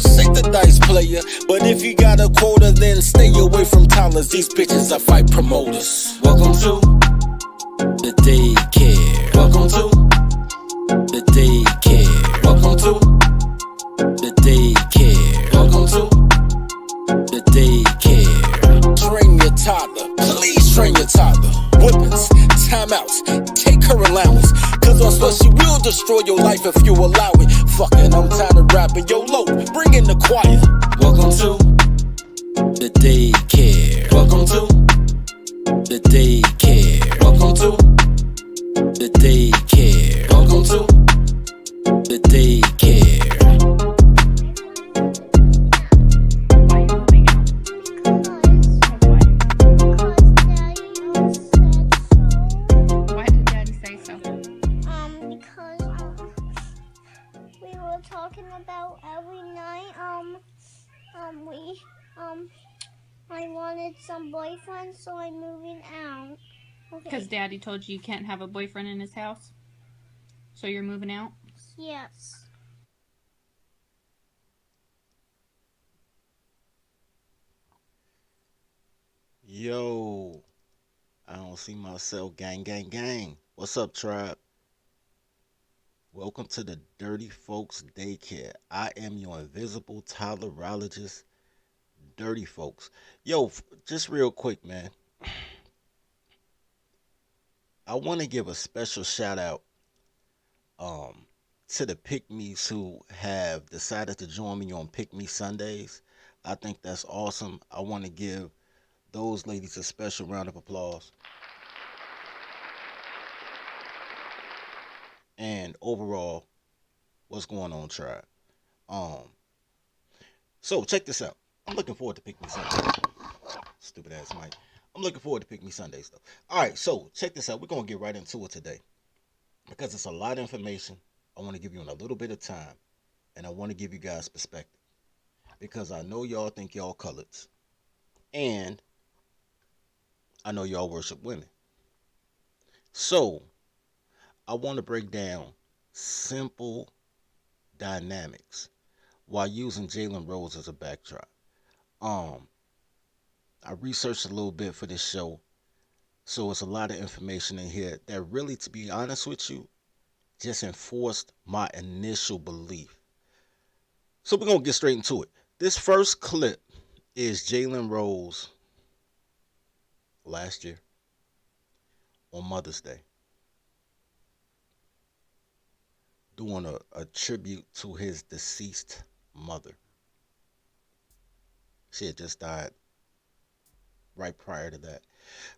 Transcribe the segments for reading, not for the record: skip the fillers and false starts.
forsake the dice player. But if you got a quota, then stay away from toddlers. These bitches are fight promoters. Welcome to the daycare. Welcome to the daycare. Welcome to the daycare. Welcome to the daycare. Train your toddler. Please train your toddler. Whippings, timeouts, take her allowance. Cause on slut she will destroy your life if you allow it. Fucking, I'm tired of rapping. Yo, low, bring in the choir. Welcome to the daycare. Welcome to the daycare. Welcome to the daycare. Welcome to the daycare. Why did Daddy say so? Because we were talking about every night, I wanted some boyfriends, so I'm moving out. Okay. Because Daddy told you can't have a boyfriend in his house? So you're moving out? Yes. Yo, I don't see myself. Gang, gang, gang. What's up, tribe? Welcome to the Dirty Folks Daycare. I am your invisible tolerologist, Dirty Folks. Yo, just real quick, man. I want to give a special shout out to the Pick Me's who have decided to join me on Pick Me Sundays. I think that's awesome. I want to give those ladies a special round of applause. And overall, what's going on, tribe? So check this out. I'm looking forward to Pick Me Sundays. Stupid ass Mike. I'm looking forward to Pick Me Sundays though. All right, so check this out. We're gonna get right into it today because it's a lot of information. I want to give you in a little bit of time, and I want to give you guys perspective because I know y'all think y'all coloreds, and I know y'all worship women. So I want to break down simple dynamics while using Jalen Rose as a backdrop. I researched a little bit for this show, so it's a lot of information in here that really, to be honest with you, just enforced my initial belief. So we're gonna get straight into it. This first clip is Jalen Rose last year on Mother's Day doing a tribute to his deceased mother. She had just died right prior to that.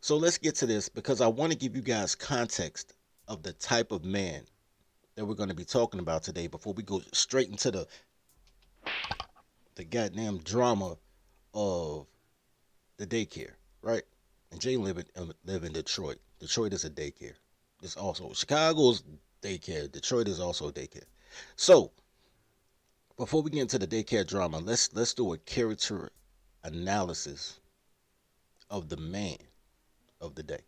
So let's get to this because I want to give you guys context of the type of man that we're going to be talking about today before we go straight into the goddamn drama of the daycare, right? And Jay live in Detroit. Detroit is a daycare. It's also Chicago's daycare. Detroit is also a daycare. So before we get into the daycare drama, let's do a character analysis of the man of the day.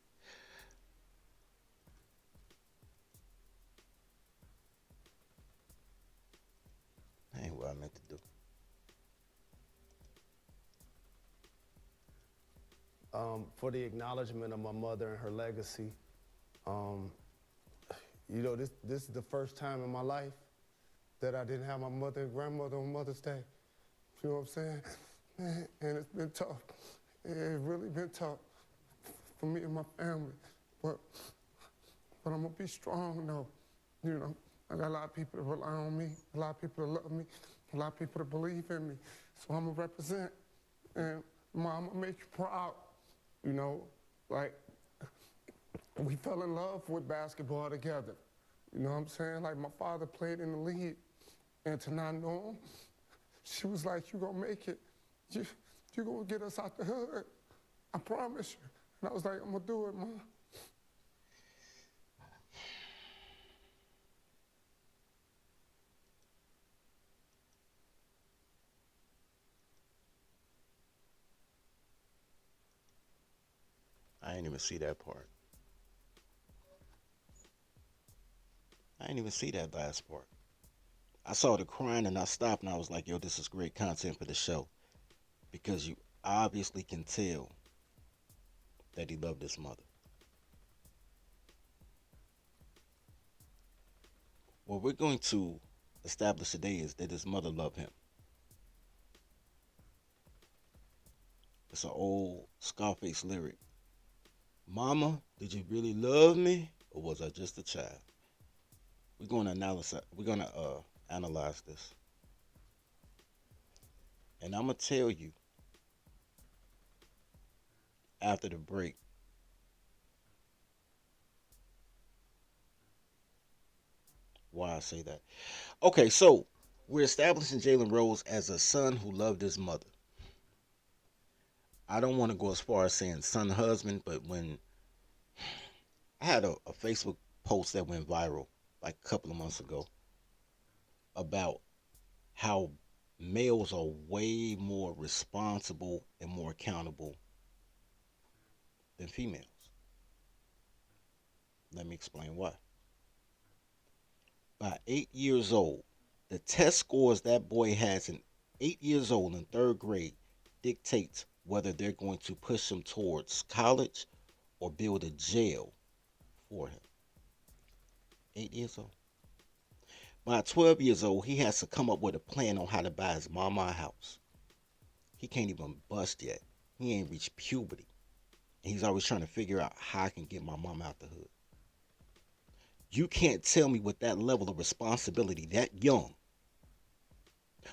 That ain't what I meant to do. For the acknowledgement of my mother and her legacy. This is the first time in my life that I didn't have my mother and grandmother on Mother's Day. You know what I'm saying? And it's been tough. It's really been tough for me and my family. But I'm gonna be strong though. You know, I got a lot of people that rely on me, a lot of people that love me, a lot of people that believe in me. So I'm gonna represent. And Mom, I'm gonna make you proud. You know, like, we fell in love with basketball together. You know what I'm saying? Like, my father played in the league, and to not know him, she was like, you gonna make it. You gonna get us out the hood. I promise you. And I was like, I'm gonna do it, Mom. I didn't even see that part. I didn't even see that last part. I saw the crying and I stopped and I was like, yo, this is great content for the show. Because you obviously can tell that he loved his mother. What we're going to establish today is that his mother loved him. It's an old Scarface lyric. Mama, did you really love me, or was I just a child? We're going to analyze this. And I'm going to tell you after the break why I say that. Okay, so we're establishing Jalen Rose as a son who loved his mother. I don't want to go as far as saying son husband, but when I had a Facebook post that went viral like a couple of months ago about how males are way more responsible and more accountable than females. Let me explain why. By 8 years old, the test scores that boy has in 8 years old in third grade dictates whether they're going to push him towards college or build a jail for him. 8 years old. By 12 years old, he has to come up with a plan on how to buy his mama a house. He can't even bust yet. He ain't reached puberty. And he's always trying to figure out how I can get my mama out the hood. You can't tell me with that level of responsibility that young.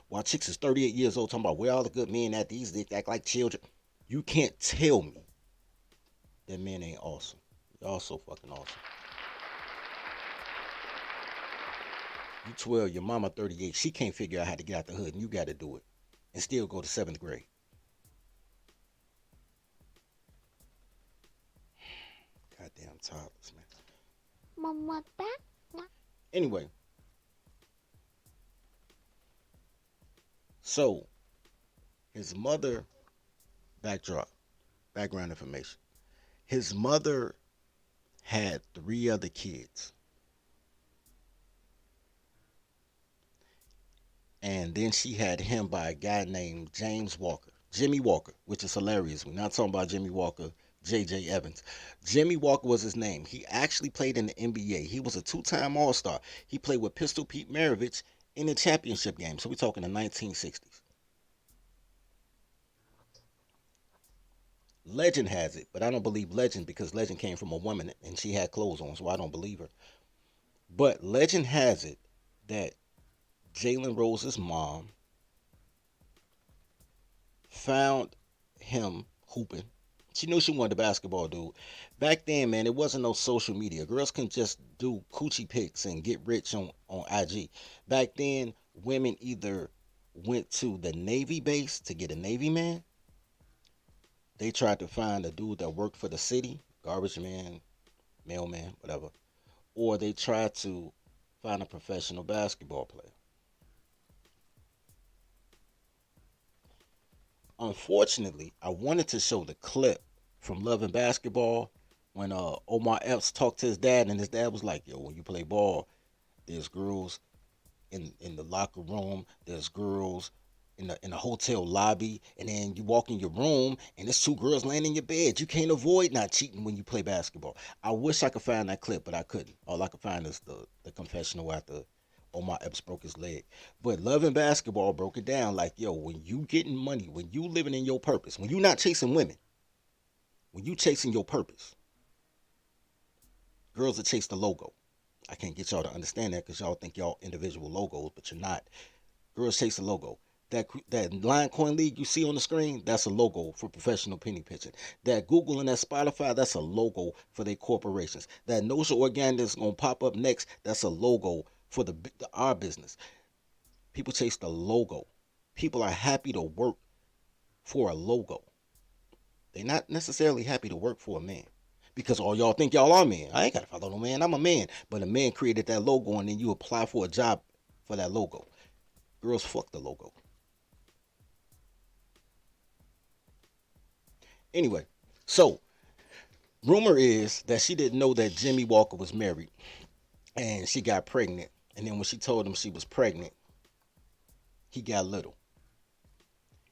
While chicks is 38 years old talking about where all the good men at, these dicks act like children. You can't tell me that men ain't awesome. Y'all so fucking awesome. You 12, your mama 38. She can't figure out how to get out the hood, and you got to do it. And still go to 7th grade. Goddamn toddlers, man. Mama back. Anyway. So, his mother, background information. His mother had 3 other kids. And then she had him by a guy named Jimmy Walker, which is hilarious. We're not talking about Jimmy Walker, J.J. Evans. Jimmy Walker was his name. He actually played in the NBA. He was a 2-time All-Star. He played with Pistol Pete Maravich in the championship game. So we're talking the 1960s. Legend has it, but I don't believe Legend because Legend came from a woman and she had clothes on, so I don't believe her. But legend has it that Jalen Rose's mom found him hooping. She knew she wanted a basketball dude. Back then, man, it wasn't no social media. Girls can just do coochie pics and get rich on IG. Back then, women either went to the Navy base to get a Navy man. They tried to find a dude that worked for the city, garbage man, mailman, whatever. Or they tried to find a professional basketball player. Unfortunately, I wanted to show the clip from Love and Basketball when Omar Epps talked to his dad, and his dad was like, yo, when you play ball, there's girls in the locker room, there's girls in the hotel lobby, and then you walk in your room, and there's 2 girls laying in your bed. You can't avoid not cheating when you play basketball. I wish I could find that clip, but I couldn't. All I could find is the confessional after Omar Epps broke his leg. But Love and Basketball broke it down like, yo, when you getting money, when you living in your purpose, when you not chasing women, when you chasing your purpose, girls that chase the logo. I can't get y'all to understand that because y'all think y'all individual logos, but you're not. Girls chase the logo. That Line Coin League you see on the screen, that's a logo for professional penny pitching. That Google and that Spotify, that's a logo for their corporations. That Notion Organic that's going to pop up next, that's a logo for our business. People chase the logo. People are happy to work for a logo. They're not necessarily happy to work for a man. Because all y'all think y'all are men. I ain't got to follow no man. I'm a man. But a man created that logo and then you apply for a job for that logo. Girls fuck the logo. Anyway, so rumor is that she didn't know that Jimmy Walker was married and she got pregnant. And then when she told him she was pregnant, he got little.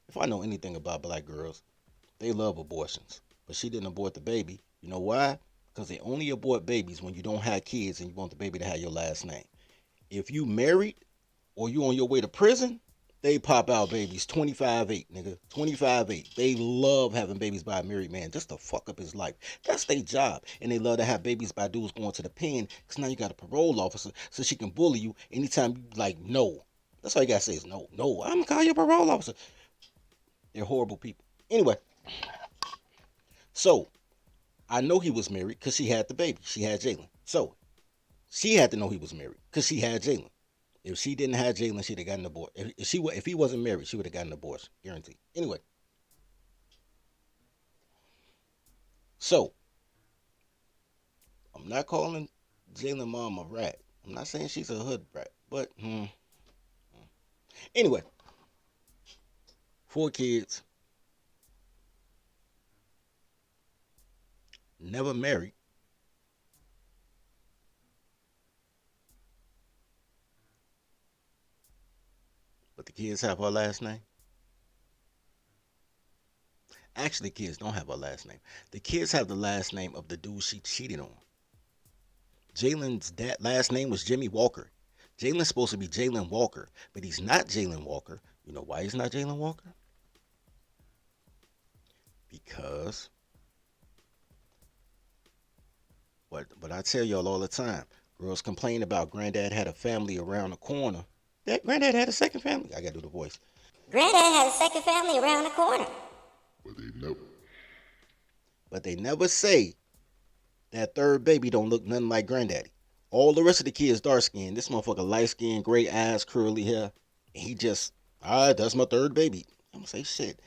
If I know anything about black girls, they love abortions. But she didn't abort the baby. You know why? Because they only abort babies when you don't have kids and you want the baby to have your last name. If you married or you on your way to prison, they pop out babies 25-8, nigga. 25-8. They love having babies by a married man just to fuck up his life. That's their job. And they love to have babies by dudes going to the pen because now you got a parole officer so she can bully you anytime you like no. That's all you gotta say is no. No, I'm gonna call you a parole officer. They're horrible people. Anyway, so I know he was married because she had the baby. She had Jalen. So she had to know he was married because she had Jalen. If she didn't have Jalen, she'd have gotten an abortion. If he wasn't married, she would have gotten an abortion, guaranteed. Anyway, so I'm not calling Jalen mom a rat. I'm not saying she's a hood rat, but anyway, 4 kids, never married. But the kids have her last name. Actually, kids don't have her last name. The kids have the last name of the dude she cheated on. Jalen's last name was Jimmy Walker. Jalen's supposed to be Jalen Walker, but he's not Jalen Walker. You know why he's not Jalen Walker? Because what I tell y'all all the time, girls complain about granddad had a family around the corner. That granddad had a second family. I gotta do the voice. Granddad had a second family around the corner. But they never say that third baby don't look nothing like granddaddy. All the rest of the kids dark skinned. This motherfucker light skinned, gray eyes, curly hair. And he just, all right, that's my third baby. I'm gonna say shit.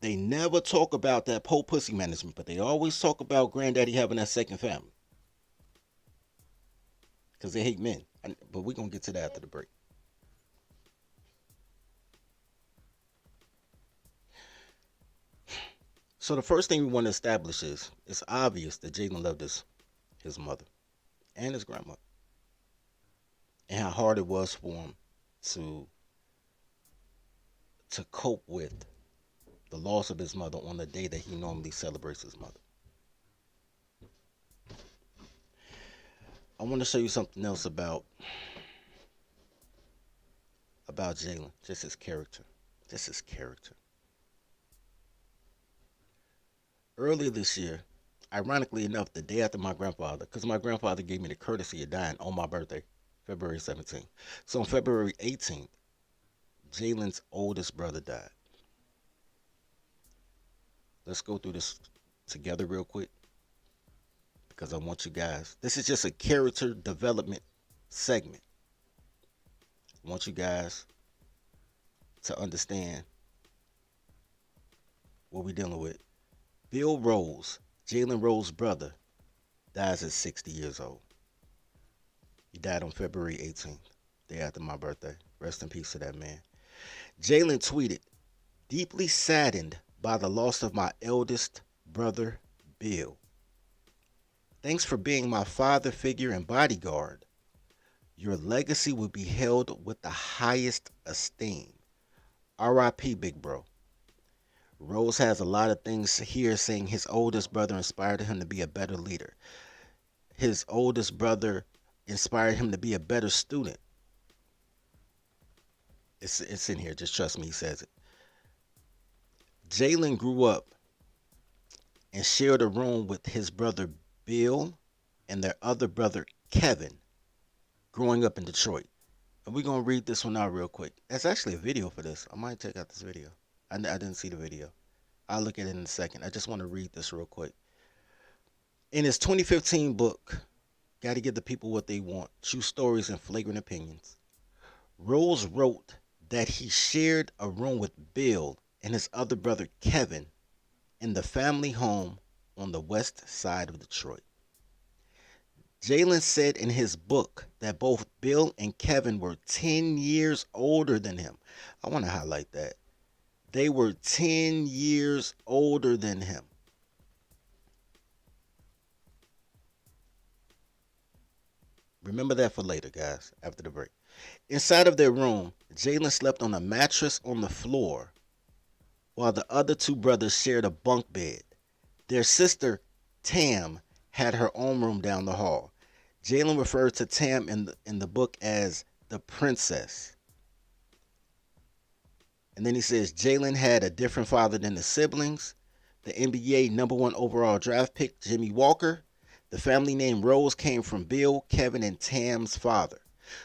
They never talk about that po pussy management, but they always talk about granddaddy having that second family. Because they hate men. But we're gonna get to that after the break. So the first thing we want to establish is it's obvious that Jalen loved his mother and his grandmother, and how hard it was for him to cope with the loss of his mother on the day that he normally celebrates his mother. I want to show you something else about Jalen, just his character. Earlier this year, ironically enough, the day after my grandfather, because my grandfather gave me the courtesy of dying on my birthday, February 17th. So on February 18th, Jalen's oldest brother died. Let's go through this together real quick, because I want you guys, this is just a character development segment. I want you guys to understand what we're dealing with. Bill Rose, Jalen Rose's brother, dies at 60 years old. He died on February 18th, day after my birthday. Rest in peace to that man. Jalen tweeted, deeply saddened by the loss of my eldest brother, Bill. Thanks for being my father figure and bodyguard. Your legacy will be held with the highest esteem. R.I.P. Big Bro. Rose has a lot of things here saying his oldest brother inspired him to be a better leader. His oldest brother inspired him to be a better student. It's in here, just trust me, he says it. Jalen grew up and shared a room with his brother Bill and their other brother Kevin growing up in Detroit. And we're going to read this one out real quick. There's actually a video for this. I might check out this video. I didn't see the video. I'll look at it in a second. I just want to read this real quick. In his 2015 book, Gotta Give the People What They Want, True Stories and Flagrant Opinions, Rose wrote that he shared a room with Bill and his other brother Kevin in the family home on the west side of Detroit. Jalen said in his book that both Bill and Kevin were 10 years older than him. I want to highlight that. They were 10 years older than him. Remember that for later, guys, after the break. Inside of their room, Jalen slept on a mattress on the floor while the other two brothers shared a bunk bed. Their sister, Tam, had her own room down the hall. Jalen refers to Tam in the book as the princess. And then he says Jalen had a different father than the siblings. The NBA #1 overall draft pick, Jimmy Walker. The family name Rose came from Bill, Kevin, and Tam's father.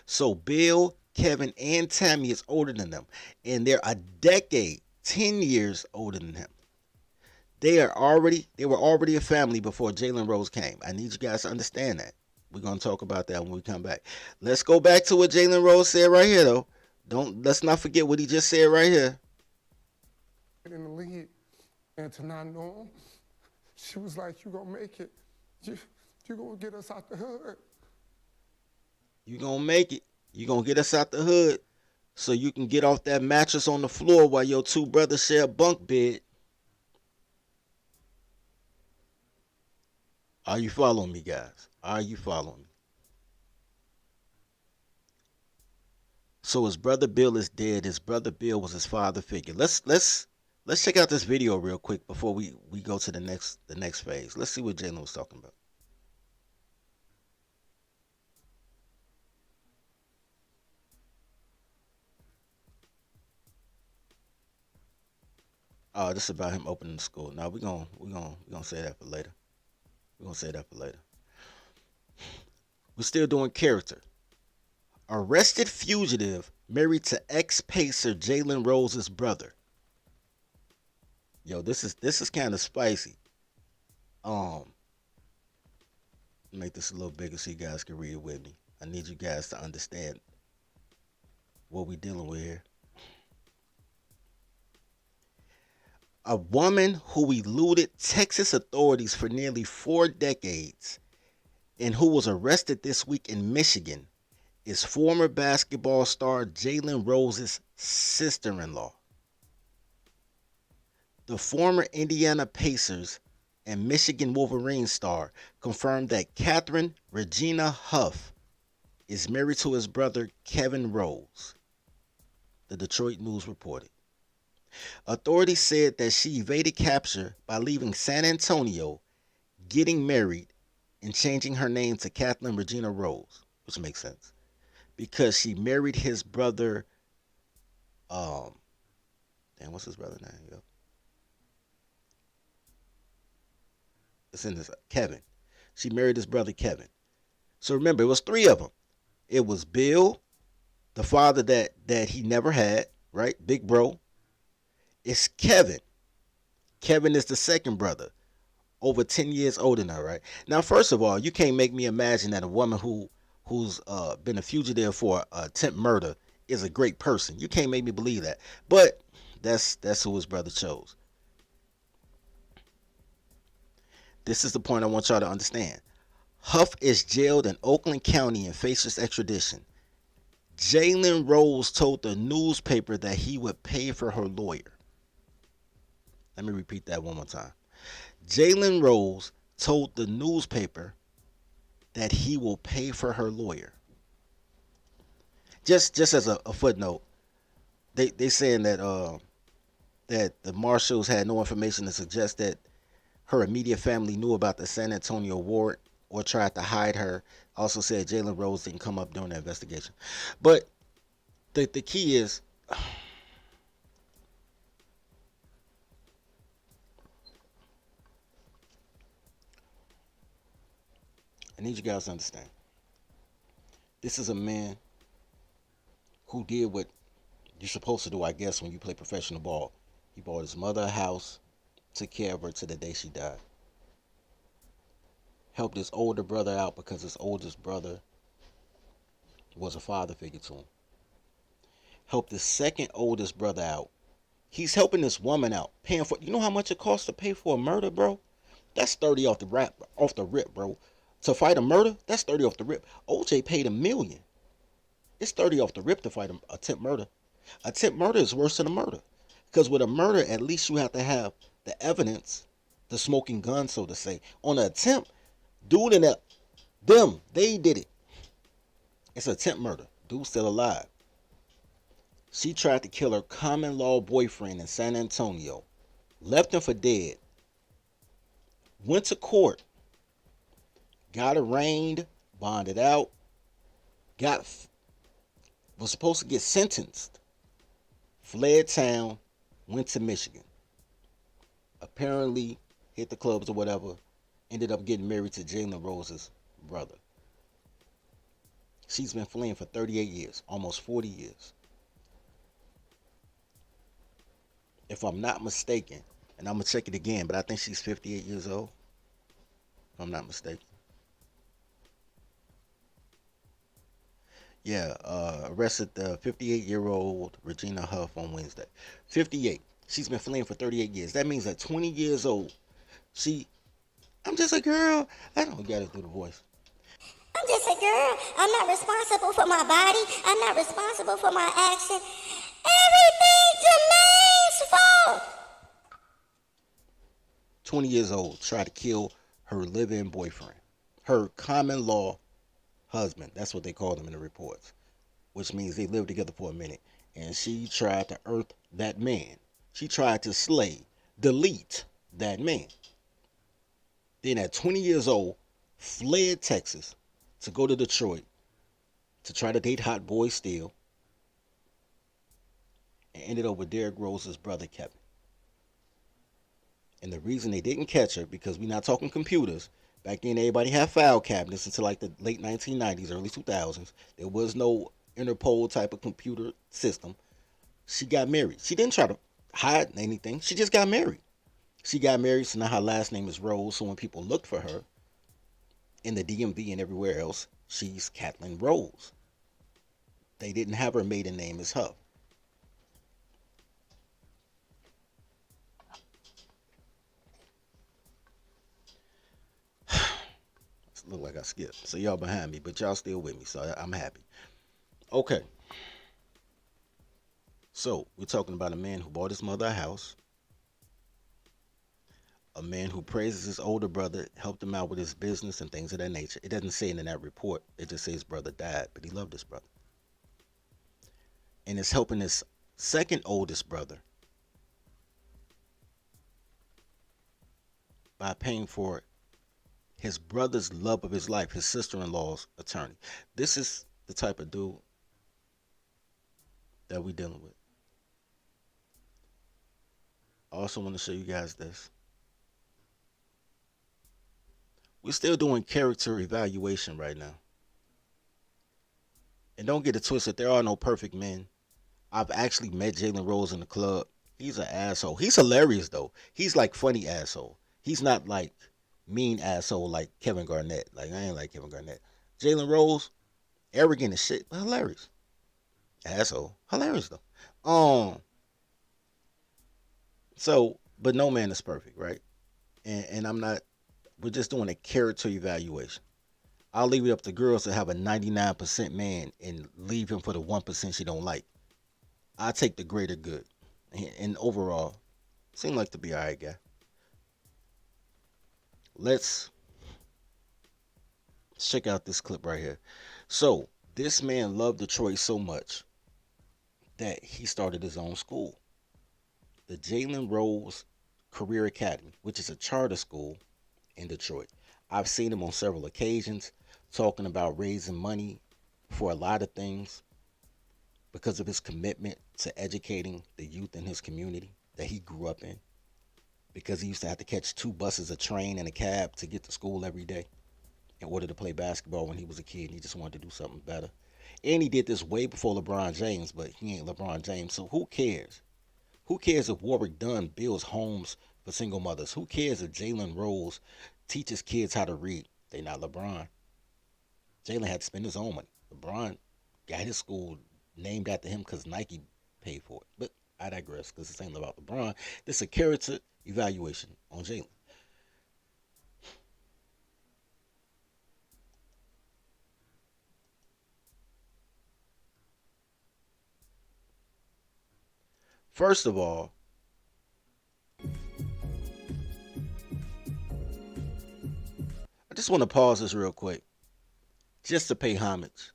So Bill, Kevin, and Tammy is older than them. And they're a decade, 10 years older than him. They were already a family before Jalen Rose came. I need you guys to understand that. We're gonna talk about that when we come back. Let's go back to what Jalen Rose said right here, though. Let's not forget what he just said right here. In the league, and to not know him, she was like, "You gonna make it? You gonna get us out the hood? You gonna make it? You gonna get us out the hood, so you can get off that mattress on the floor while your two brothers share a bunk bed." Are you following me, guys? Are you following me? So his brother Bill is dead. His brother Bill was his father figure. Let's check out this video real quick before we go to the next phase. Let's see what Jalen was talking about. Oh, this is about him opening the school. Now we're gonna say that for later. We're gonna say that for later. We're still doing character. Arrested fugitive married to ex-Pacer Jalen Rose's brother. Yo, this is kind of spicy. Make this a little bigger so you guys can read it with me. I need you guys to understand what we're dealing with here. A woman who eluded Texas authorities for nearly 4 decades and who was arrested this week in Michigan is former basketball star Jalen Rose's sister-in-law. The former Indiana Pacers and Michigan Wolverines star confirmed that Catherine Regina Huff is married to his brother Kevin Rose, the Detroit News reported. Authorities said that she evaded capture by leaving San Antonio, getting married, and changing her name to Kathleen Regina Rose, which makes sense, because she married his brother, what's his brother's name? Yo. It's in this, Kevin. She married his brother Kevin. So remember, it was 3 of them. It was Bill, the father that he never had, right? Big bro. It's Kevin. Kevin is the second brother, over 10 years older than her, right? Now, first of all, you can't make me imagine that a woman who's been a fugitive for attempt murder is a great person. You can't make me believe that. But that's who his brother chose. This is the point I want y'all to understand. Huff is jailed in Oakland County and faces extradition. Jalen Rose told the newspaper that he would pay for her lawyer. Let me repeat that one more time. Jalen Rose told the newspaper that he will pay for her lawyer. Just as a footnote, they saying that that the marshals had no information to suggest that her immediate family knew about the San Antonio warrant or tried to hide her. Also said Jalen Rose didn't come up during the investigation. But the key is, I need you guys to understand. This is a man who did what you're supposed to do, I guess, when you play professional ball. He bought his mother a house, took care of her to the day she died. Helped his older brother out because his oldest brother was a father figure to him. Helped his second oldest brother out. He's helping this woman out, paying for. You know how much it costs to pay for a murder, bro? That's 30 off the rip, bro. To fight a murder, that's 30 off the rip. OJ paid $1 million. It's 30 off the rip to fight an attempt murder. Attempt murder is worse than a murder. Because with a murder, at least you have to have the evidence, the smoking gun, so to say. On an attempt, dude and they did it. It's attempt murder. Dude's still alive. She tried to kill her common law boyfriend in San Antonio, left him for dead, went to court, got arraigned, bonded out, was supposed to get sentenced, fled town, went to Michigan. Apparently hit the clubs or whatever, ended up getting married to Jalen Rose's brother. She's been fleeing for 38 years, almost 40 years. If I'm not mistaken, and I'm going to check it again, but I think she's 58 years old, if I'm not mistaken. Yeah, arrested the 58-year-old Regina Huff on Wednesday. 58. She's been fleeing for 38 years. That means at 20 years old, I'm just a girl. I don't got to do the voice. I'm just a girl. I'm not responsible for my body. I'm not responsible for my action. Everything's Jermaine's fault. 20 years old, tried to kill her live-in boyfriend. Her common law husband. That's what they called him in the reports. Which means they lived together for a minute. And she tried to earth that man. She tried to delete that man. Then at 20 years old, fled Texas to go to Detroit to try to date hot boy still, and ended up with Derrick Rose's brother Kevin. And the reason they didn't catch her, because we're not talking computers. Back then, everybody had file cabinets until like the late 1990s, early 2000s. There was no Interpol type of computer system. She got married. She didn't try to hide anything. She just got married. She got married, so now her last name is Rose. So when people looked for her in the DMV and everywhere else, she's Kathleen Rose. They didn't have her maiden name as Huff. Look like I skipped. So y'all behind me, but y'all still with me, so I'm happy. Okay. So we're talking about a man who bought his mother a house. A man who praises his older brother, helped him out with his business and things of that nature. It doesn't say it in that report. It just says his brother died, but he loved his brother. And is helping his second oldest brother by paying for his brother's love of his life, his sister-in-law's attorney. This is the type of dude that we're dealing with. I also want to show you guys this. We're still doing character evaluation right now. And don't get it twisted, there are no perfect men. I've actually met Jalen Rose in the club. He's an asshole. He's hilarious, though. He's like funny asshole. He's not like mean asshole like Kevin Garnett. Like, I ain't like Kevin Garnett. Jalen Rose, arrogant as shit, but hilarious. Asshole. Hilarious, though. So, but no man is perfect, right? And we're just doing a character evaluation. I'll leave it up to girls to have a 99% man and leave him for the 1% she don't like. I take the greater good. And overall, seem like to be alright guy. Let's check out this clip right here. So, this man loved Detroit so much that he started his own school. The Jalen Rose Career Academy, which is a charter school in Detroit. I've seen him on several occasions talking about raising money for a lot of things because of his commitment to educating the youth in his community that he grew up in. Because he used to have to catch 2 buses, a train, and a cab to get to school every day in order to play basketball when he was a kid. And he just wanted to do something better. And he did this way before LeBron James, but he ain't LeBron James. So who cares? Who cares if Warwick Dunn builds homes for single mothers? Who cares if Jalen Rose teaches kids how to read? They not LeBron. Jalen had to spend his own money. LeBron got his school named after him because Nike paid for it. But I digress because this ain't about LeBron. This is a character evaluation on Jalen. First of all, I just want to pause this real quick just to pay homage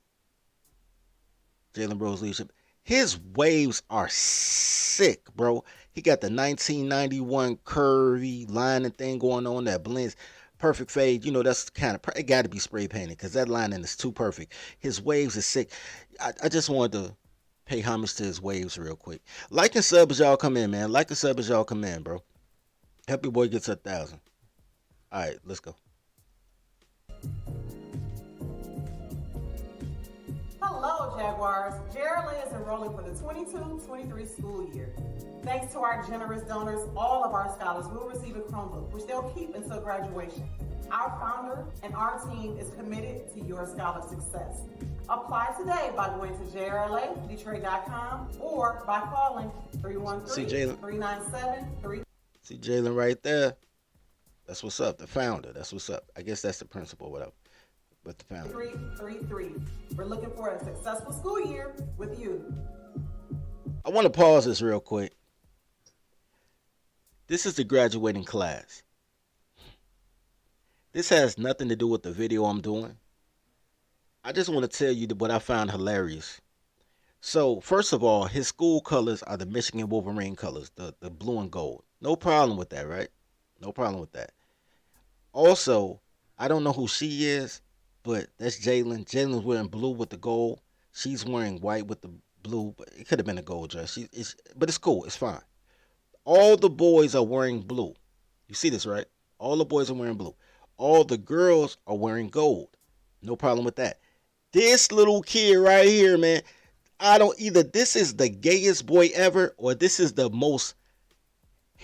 Jalen Bro's leadership. His waves are sick, bro. He got the 1991 curvy lining thing going on that blends. Perfect fade. You know, that's kind of, it got to be spray painted because that lining is too perfect. His waves is sick. I just wanted to pay homage to his waves real quick. Like and sub as y'all come in, man. Like and sub as y'all come in, bro. Help your boy get to 1,000. All right, let's go. Hello, Jaguars. Jalen is enrolling for the 22-23 school year. Thanks to our generous donors, all of our scholars will receive a Chromebook, which they'll keep until graduation. Our founder and our team is committed to your scholar success. Apply today by going to jrladetroit.com or by calling 313-397-3. See Jalen right there. That's what's up. The founder. That's what's up. I guess that's the principal, whatever. But the founder. 333. We're looking for a successful school year with you. I want to pause this real quick. This is the graduating class. This has nothing to do with the video I'm doing. I just want to tell you what I found hilarious. So, first of all, his school colors are the Michigan Wolverine colors, the blue and gold. No problem with that, right? No problem with that. Also, I don't know who she is, but that's Jalen. Jalen's wearing blue with the gold. She's wearing white with the blue, but it could have been a gold dress. But it's cool. It's fine. All the boys are wearing blue. You see this, right? All the boys are wearing blue. All the girls are wearing gold. No problem with that. This little kid right here, man, either this is the gayest boy ever or this is the most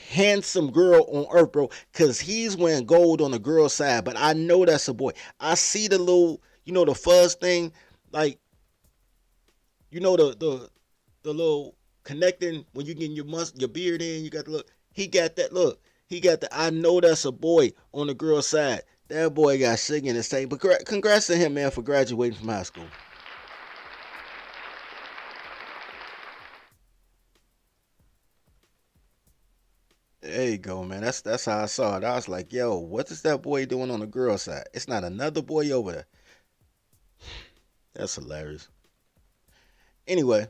handsome girl on earth, bro, because he's wearing gold on the girl side, but I know that's a boy. I see the little, the fuzz thing, like, the little connecting when you get your beard in, you got the look. He got that look. I know that's a boy on the girl side. That boy got sugar in his tank. But congrats to him, man, for graduating from high school. There you go, man. That's how I saw it. I was like, yo, what is that boy doing on the girl side? It's not another boy over there. That's hilarious. Anyway.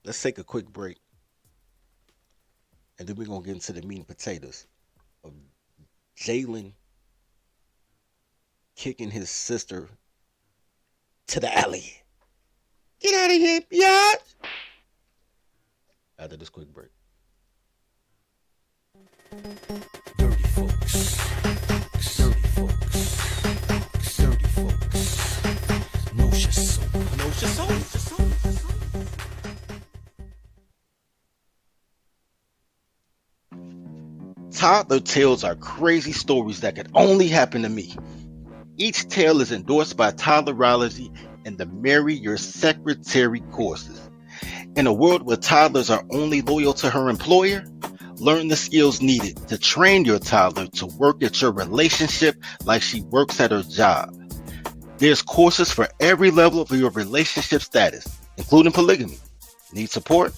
Let's take a quick break. And then we're going to get into the meat and potatoes of Jalen kicking his sister to the alley. Get out of here, biatch! After this quick break. Dirty folks. Dirty folks. Dirty folks. No soul. No soul. Toddler tales are crazy stories that could only happen to me. Each tale is endorsed by Toddlerology and the Marry Your Secretary courses. In a world where toddlers are only loyal to her employer, learn the skills needed to train your toddler to work at your relationship like she works at her job. There's courses for every level of your relationship status, including polygamy. Need support?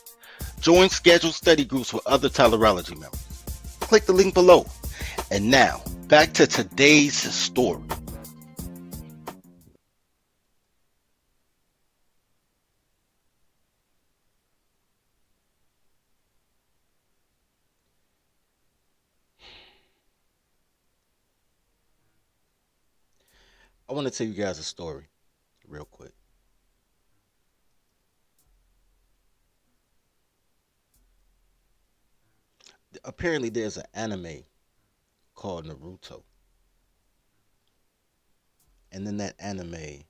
Join scheduled study groups with other Toddlerology members. Click the link below. And now, back to today's story. I want to tell you guys a story real quick. Apparently there's an anime called Naruto. And in that anime,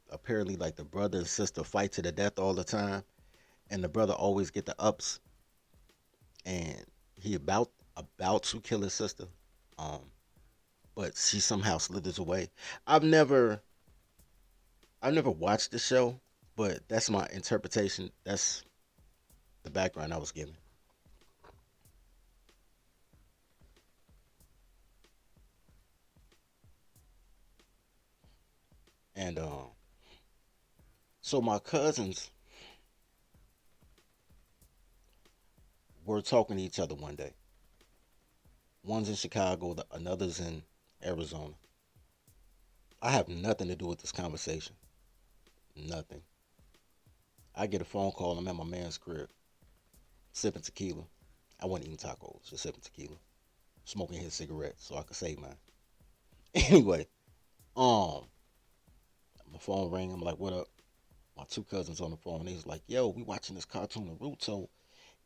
apparently like the brother and sister fight to the death all the time. And the brother always get the ups. And he about to kill his sister. But she somehow slithers away. I've never watched the show, but that's my interpretation. That's the background I was given. And so my cousins were talking to each other one day. One's in Chicago, another's in Arizona. I have nothing to do with this conversation. Nothing. I get a phone call. I'm at my man's crib, sipping tequila. I wasn't eating tacos, just sipping tequila, smoking his cigarette so I could save mine. Anyway, my phone rang. I'm like, "What up?" My two cousins on the phone. He's like, "Yo, we watching this cartoon Naruto,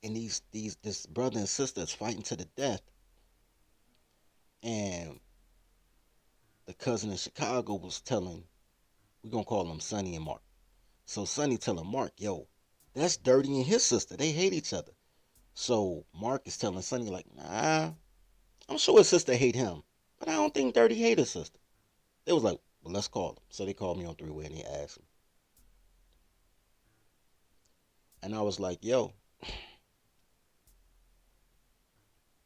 and this brother and sister is fighting to the death." And the cousin in Chicago was telling, we're gonna call them Sonny and Mark. So Sonny telling Mark, "Yo, that's Dirty and his sister. They hate each other." So Mark is telling Sonny like, "Nah, I'm sure his sister hate him, but I don't think Dirty hate his sister." They was like, "Well, let's call them." So they called me on three-way and they asked me. And I was like,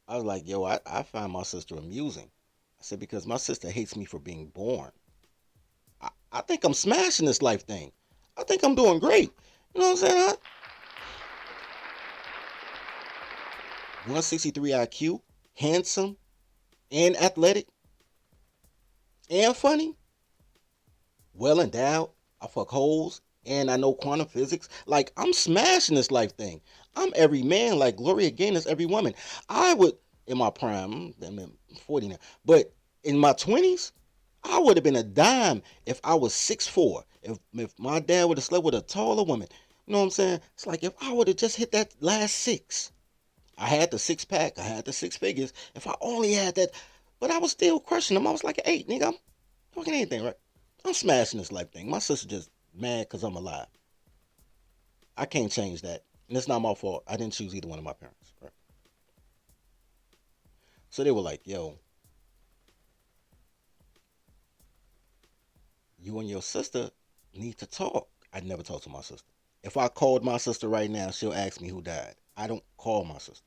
I find my sister amusing. I said, because my sister hates me for being born. I think I'm smashing this life thing. I think I'm doing great. You know what I'm saying? 163 IQ, handsome, and athletic, and funny, well endowed. I fuck hoes, and I know quantum physics. Like, I'm smashing this life thing. I'm every man like Gloria Gaynor's every woman. I would, in my prime, I'm 40 now, but in my 20s, I would have been a dime if I was 6'4". If my dad would have slept with a taller woman. You know what I'm saying? It's like if I would have just hit that last six. I had the six pack. I had the six figures. If I only had that. But I was still crushing them. I was like an 8, nigga. I'm fucking anything, right? I'm smashing this life thing. My sister just mad because I'm alive. I can't change that. And it's not my fault. I didn't choose either one of my parents, right? So they were like, "Yo, you and your sister need to talk." I never talked to my sister. If I called my sister right now, she'll ask me who died. I don't call my sister.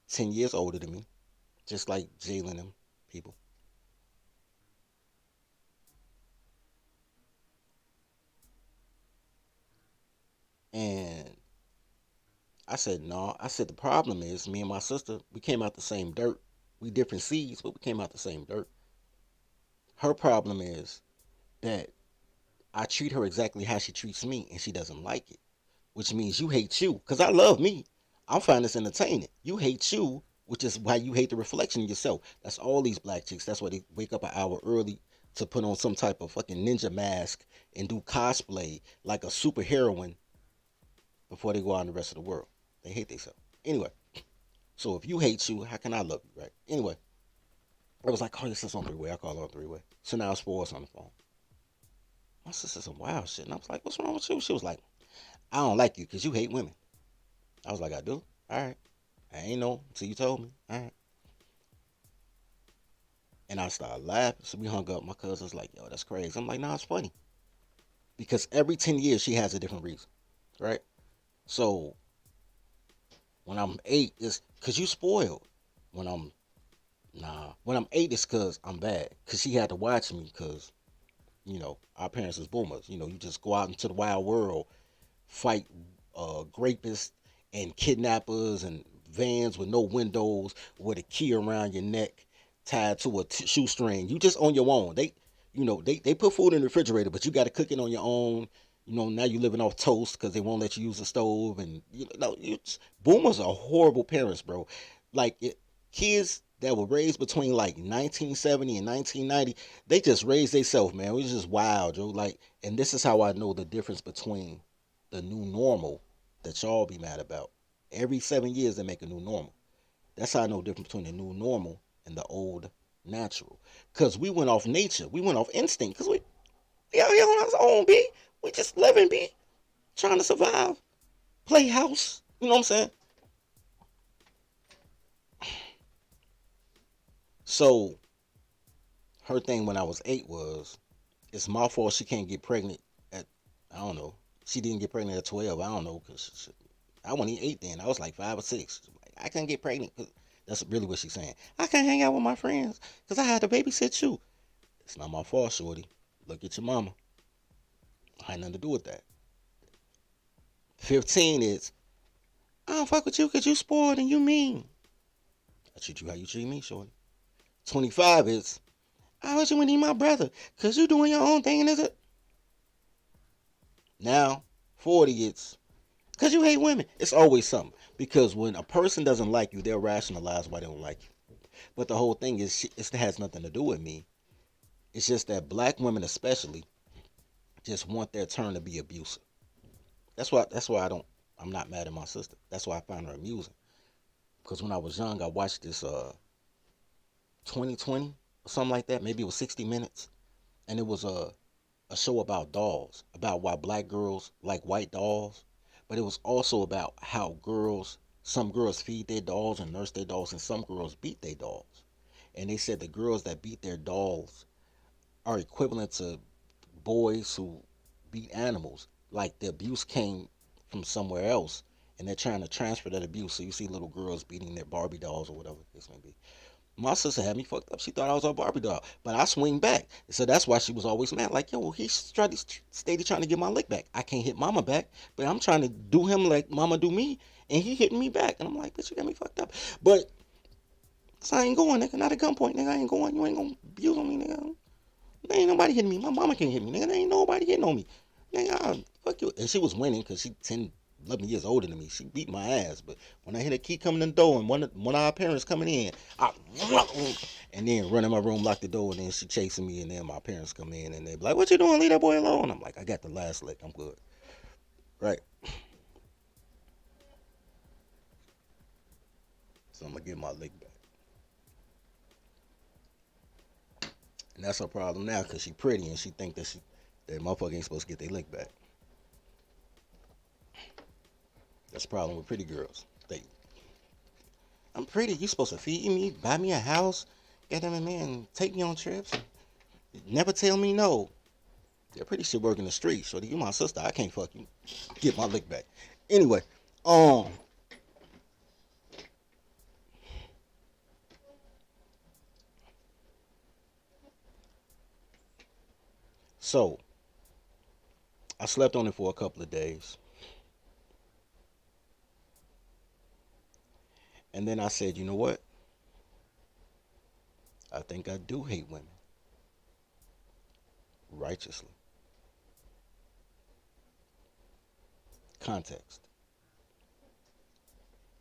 10 years older than me, just like Jalen and people. And I said, no. I said, the problem is me and my sister, we came out the same dirt. We different seeds, but we came out the same dirt. Her problem is that I treat her exactly how she treats me, and she doesn't like it, which means you hate you. Because I love me. I'm finding this entertaining. You hate you, which is why you hate the reflection of yourself. That's all these black chicks. That's why they wake up an hour early to put on some type of fucking ninja mask and do cosplay like a superheroine before they go out in the rest of the world. They hate themselves. Anyway, so if you hate you, how can I love you, right? Anyway, I was like, "Call your sister on three-way." I call her on three-way. So now it's 4 us on the phone. My sister's some wild shit. And I was like, "What's wrong with you?" She was like, "I don't like you because you hate women." I was like, "I do? All right. I ain't know until you told me. All right." And I started laughing. So we hung up. My cousin's like, "Yo, that's crazy." I'm like, "Nah, it's funny." Because every 10 years, she has a different reason, right? So when I'm 8, it's because you spoiled. When I'm, when I'm 8, it's because I'm bad. Because she had to watch me because, our parents was boomers. You just go out into the wild world, fight rapists and kidnappers and vans with no windows with a key around your neck tied to a shoestring. You just on your own. They put food in the refrigerator, but you got to cook it on your own. Now you're living off toast because they won't let you use the stove. And boomers are horrible parents, bro. Like kids that were raised between like 1970 and 1990, they just raised themselves, man. It was just wild, Joe. Like, and this is how I know the difference between the new normal that y'all be mad about. Every 7 years they make a new normal. That's how I know the difference between the new normal and the old natural. Because we went off nature. We went off instinct. Because we out here on our own, B. We just living, B. Trying to survive. Play house. You know what I'm saying? So, her thing when I was 8 was, it's my fault she can't get pregnant at, I don't know. She didn't get pregnant at 12. I don't know. Because I wasn't even 8 then. I was like 5 or 6. I couldn't get pregnant. Cause that's really what she's saying. I can't hang out with my friends because I had to babysit you. It's not my fault, shorty. Look at your mama. I had nothing to do with that. 15 is, I don't fuck with you because you spoiled and you mean. I treat you how you treat me, shorty. 25 is, I wish you wouldn't eat my brother because you doing your own thing and is it? Now, 40 is, because you hate women. It's always something. Because when a person doesn't like you, they'll rationalize why they don't like you. But the whole thing is, it has nothing to do with me. It's just that black women especially just want their turn to be abusive. That's why I'm not mad at my sister. That's why I find her amusing. Because when I was young, I watched this 2020 or something like that. Maybe it was 60 Minutes. And it was a show about dolls, about why black girls like white dolls. But it was also about how some girls feed their dolls and nurse their dolls, and some girls beat their dolls. And they said the girls that beat their dolls are equivalent to boys who beat animals. Like the abuse came from somewhere else, and they're trying to transfer that abuse. So you see little girls beating their Barbie dolls or whatever this may be. My sister had me fucked up. She thought I was a Barbie doll, but I swing back. So that's why she was always mad. Like, yo, he steady trying to get my lick back. I can't hit mama back, but I'm trying to do him like mama do me, and he hitting me back. And I'm like, bitch, you got me fucked up. But so I ain't going, nigga. Not at gunpoint, nigga. I ain't going. You ain't gonna abuse on me, nigga. There ain't nobody hitting me. My mama can't hit me, nigga. There ain't nobody hitting on me. Nigga, fuck you. And she was winning because she 10, 11 years older than me. She beat my ass. But when I hear the key coming in the door and one of our parents coming in, and then run in my room, lock the door, and then she chasing me, and then my parents come in and they be like, what you doing? Leave that boy alone. I'm like, I got the last lick. I'm good. Right. So I'm going to get my lick back. And that's her problem now because she pretty and she think that motherfucker ain't supposed to get their lick back. That's the problem with pretty girls. I'm pretty. You supposed to feed me, buy me a house, get them in there and take me on trips. Never tell me no. They're pretty shit working the streets. So you my sister. I can't fuck you. Get my lick back. Anyway, so I slept on it for a couple of days. And then I said, you know what? I think I do hate women. Righteously. Context.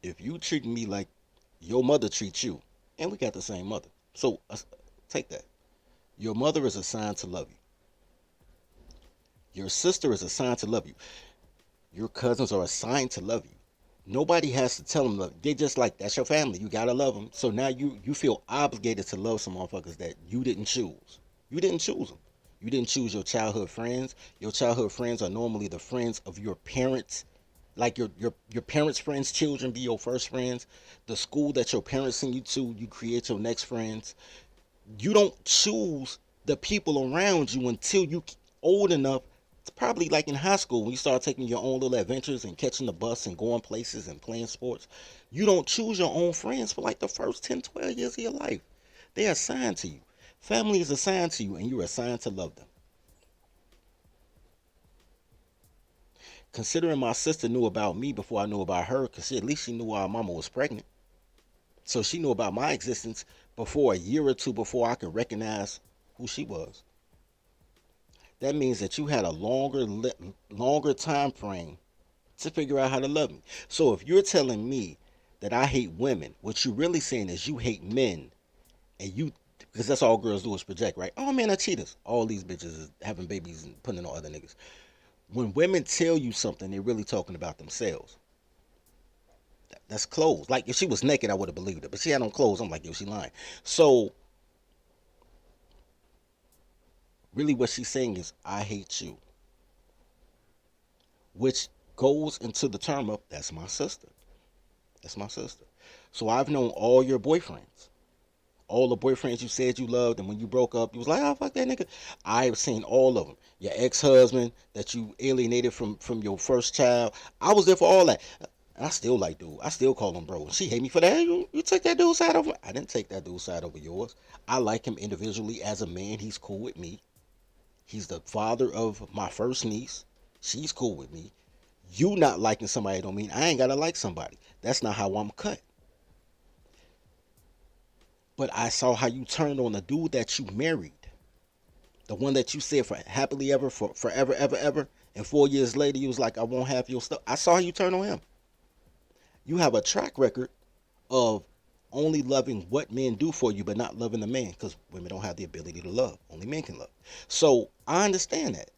If you treat me like your mother treats you, and we got the same mother. So take that. Your mother is assigned to love you. Your sister is assigned to love you. Your cousins are assigned to love you. Nobody has to tell them love. They just like, that's your family. You gotta love them. So now you feel obligated to love some motherfuckers that you didn't choose. You didn't choose them. You didn't choose your childhood friends. Your childhood friends are normally the friends of your parents. Like your parents' friends' children be your first friends. The school that your parents send you to, you create your next friends. You don't choose the people around you until you old enough. It's probably like in high school when you start taking your own little adventures and catching the bus and going places and playing sports. You don't choose your own friends for like the first 10, 12 years of your life. They're assigned to you. Family is assigned to you and you're assigned to love them. Considering my sister knew about me before I knew about her, because at least she knew our mama was pregnant. So she knew about my existence before a year or two before I could recognize who she was. That means that you had a longer time frame to figure out how to love me. So if you're telling me that I hate women, what you're really saying is you hate men, and because that's all girls do is project, right? Oh man, are cheaters. All these bitches is having babies and putting it on other niggas. When women tell you something, they're really talking about themselves. That's clothes. Like if she was naked, I would have believed it, but she had on clothes. I'm like, yo, she lying. So really what she's saying is, I hate you. Which goes into the term of, that's my sister. That's my sister. So I've known all your boyfriends. All the boyfriends you said you loved, and when you broke up, you was like, oh, fuck that nigga. I've seen all of them. Your ex-husband that you alienated from your first child. I was there for all that. I still like dude. I still call him bro. She hate me for that. You took that dude's side over. I didn't take that dude's side over yours. I like him individually as a man. He's cool with me. He's the father of my first niece. She's cool with me. You not liking somebody don't mean I ain't gotta like somebody. That's not how I'm cut. But I saw how you turned on the dude that you married. The one that you said for happily ever, for forever, ever, ever. And 4 years later, you was like, I won't have your stuff. I saw how you turn on him. You have a track record of only loving what men do for you, but not loving the man, because women don't have the ability to love. Only men can love. So I understand that.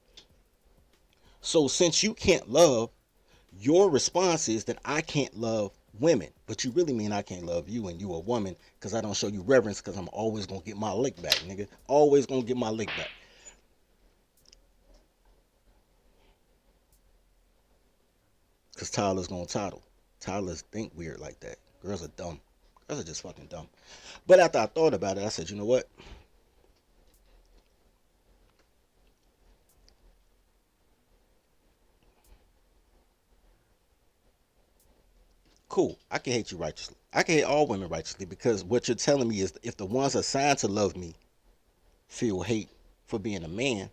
So since you can't love, your response is that I can't love women. But you really mean I can't love you and you a woman because I don't show you reverence because I'm always going to get my lick back, nigga. Always going to get my lick back. Because Tyler's going to tattle. Tyler's think weird like that. Girls are dumb. Girls are just fucking dumb. But after I thought about it, I said, you know what? Cool. I can hate you righteously. I can hate all women righteously because what you're telling me is if the ones assigned to love me feel hate for being a man,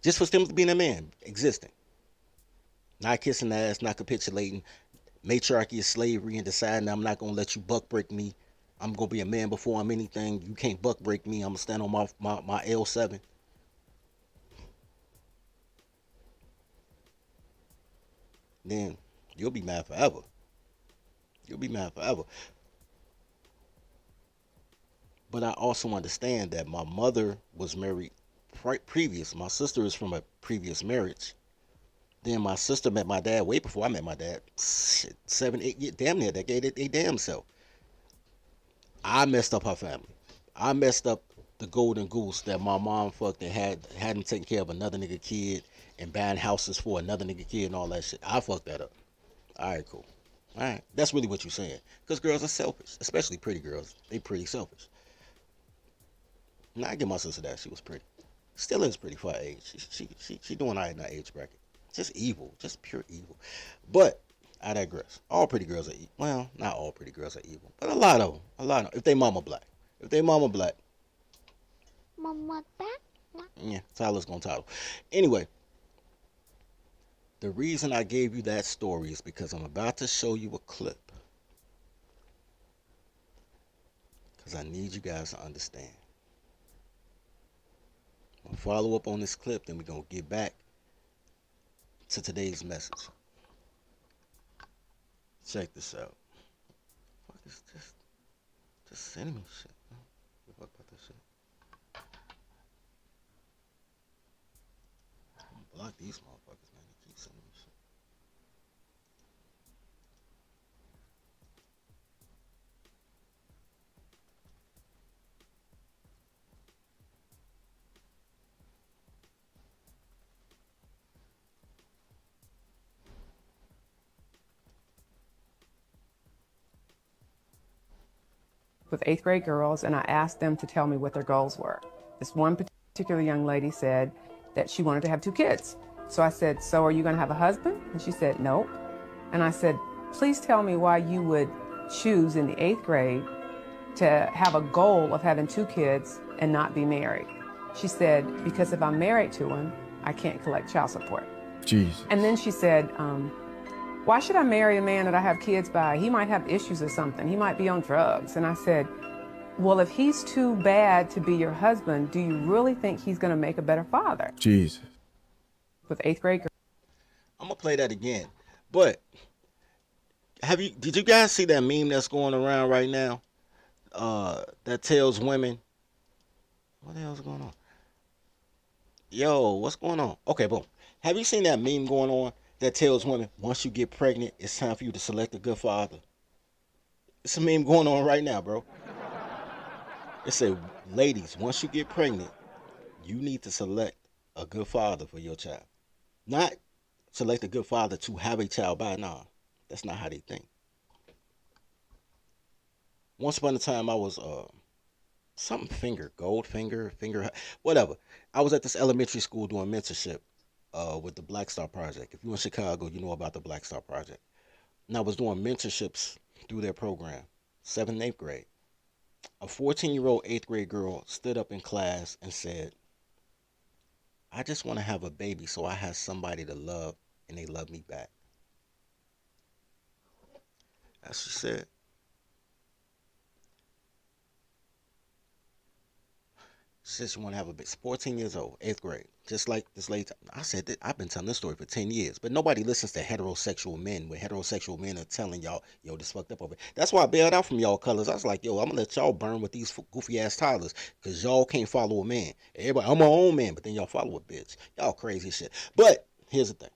just for them being a man, existing, not kissing ass, not capitulating, matriarchy is slavery and deciding I'm not going to let you buck break me. I'm going to be a man before I'm anything. You can't buck break me. I'm going to stand on my L7. Then you'll be mad forever. You'll be mad forever. But I also understand that my mother was married previous. My sister is from a previous marriage. Then my sister met my dad way before I met my dad. 7, 8 years, damn near decade, they damn self. I messed up her family. I messed up the golden goose that my mom fucked and hadn't taken care of another nigga kid and buying houses for another nigga kid and all that shit. I fucked that up. All right, cool. All right, that's really what you're saying. Because girls are selfish, especially pretty girls. They pretty selfish. Now I give my sister that she was pretty. Still is pretty for her age. She doing all right in that age bracket. Just evil, just pure evil. But I digress. All pretty girls are evil. Well, not all pretty girls are evil, but a lot of them. If they mama black, Mama back. yeah, Tyler's gonna title. Anyway, the reason I gave you that story is because I'm about to show you a clip. Because I need you guys to understand. I'm gonna follow up on this clip, then we're gonna get back to today's message. Check this out. What is this? Just send me shit. Give a fuck about this shit. I'm gonna block these motherfuckers, man. They keep sending me shit. With 8th grade girls, and I asked them to tell me what their goals were. This one particular young lady said that she wanted to have 2 kids. So I said, so are you going to have a husband? And she said, nope. And I said, please tell me why you would choose in the 8th grade to have a goal of having 2 kids and not be married. She said, because if I'm married to him, I can't collect child support. Jesus. And then she said, why should I marry a man that I have kids by? He might have issues or something. He might be on drugs. And I said, well, if he's too bad to be your husband, do you really think he's going to make a better father? Jesus. With 8th grade girls. I'm gonna play that again. But did you guys see that meme that's going around right now? That tells women, what the hell's going on? Yo, what's going on? Okay, boom. Have you seen that meme going on that tells women once you get pregnant, it's time for you to select a good father? It's a meme going on right now, bro. It said, ladies, once you get pregnant, you need to select a good father for your child. Not select a good father to have a child by. Nah, that's not how they think. Once upon a time, I was Goldfinger, whatever. I was at this elementary school doing mentorship with the Black Star Project. If you're in Chicago, you know about the Black Star Project. And I was doing mentorships through their program, 7th and 8th grade. A 14-year-old 8th grade girl stood up in class and said, I just want to have a baby so I have somebody to love and they love me back. That's what she said. She said she want to have a baby. 14 years old, 8th grade. Just like this lady. I said that I've been telling this story for 10 years, but nobody listens to heterosexual men when heterosexual men are telling y'all, yo, this fucked up over. That's why I bailed out from y'all colors. I was like, yo, I'm gonna let y'all burn with these goofy ass toddlers, cause y'all can't follow a man. Everybody, I'm my own man, but then y'all follow a bitch. Y'all crazy as shit. But here's the thing.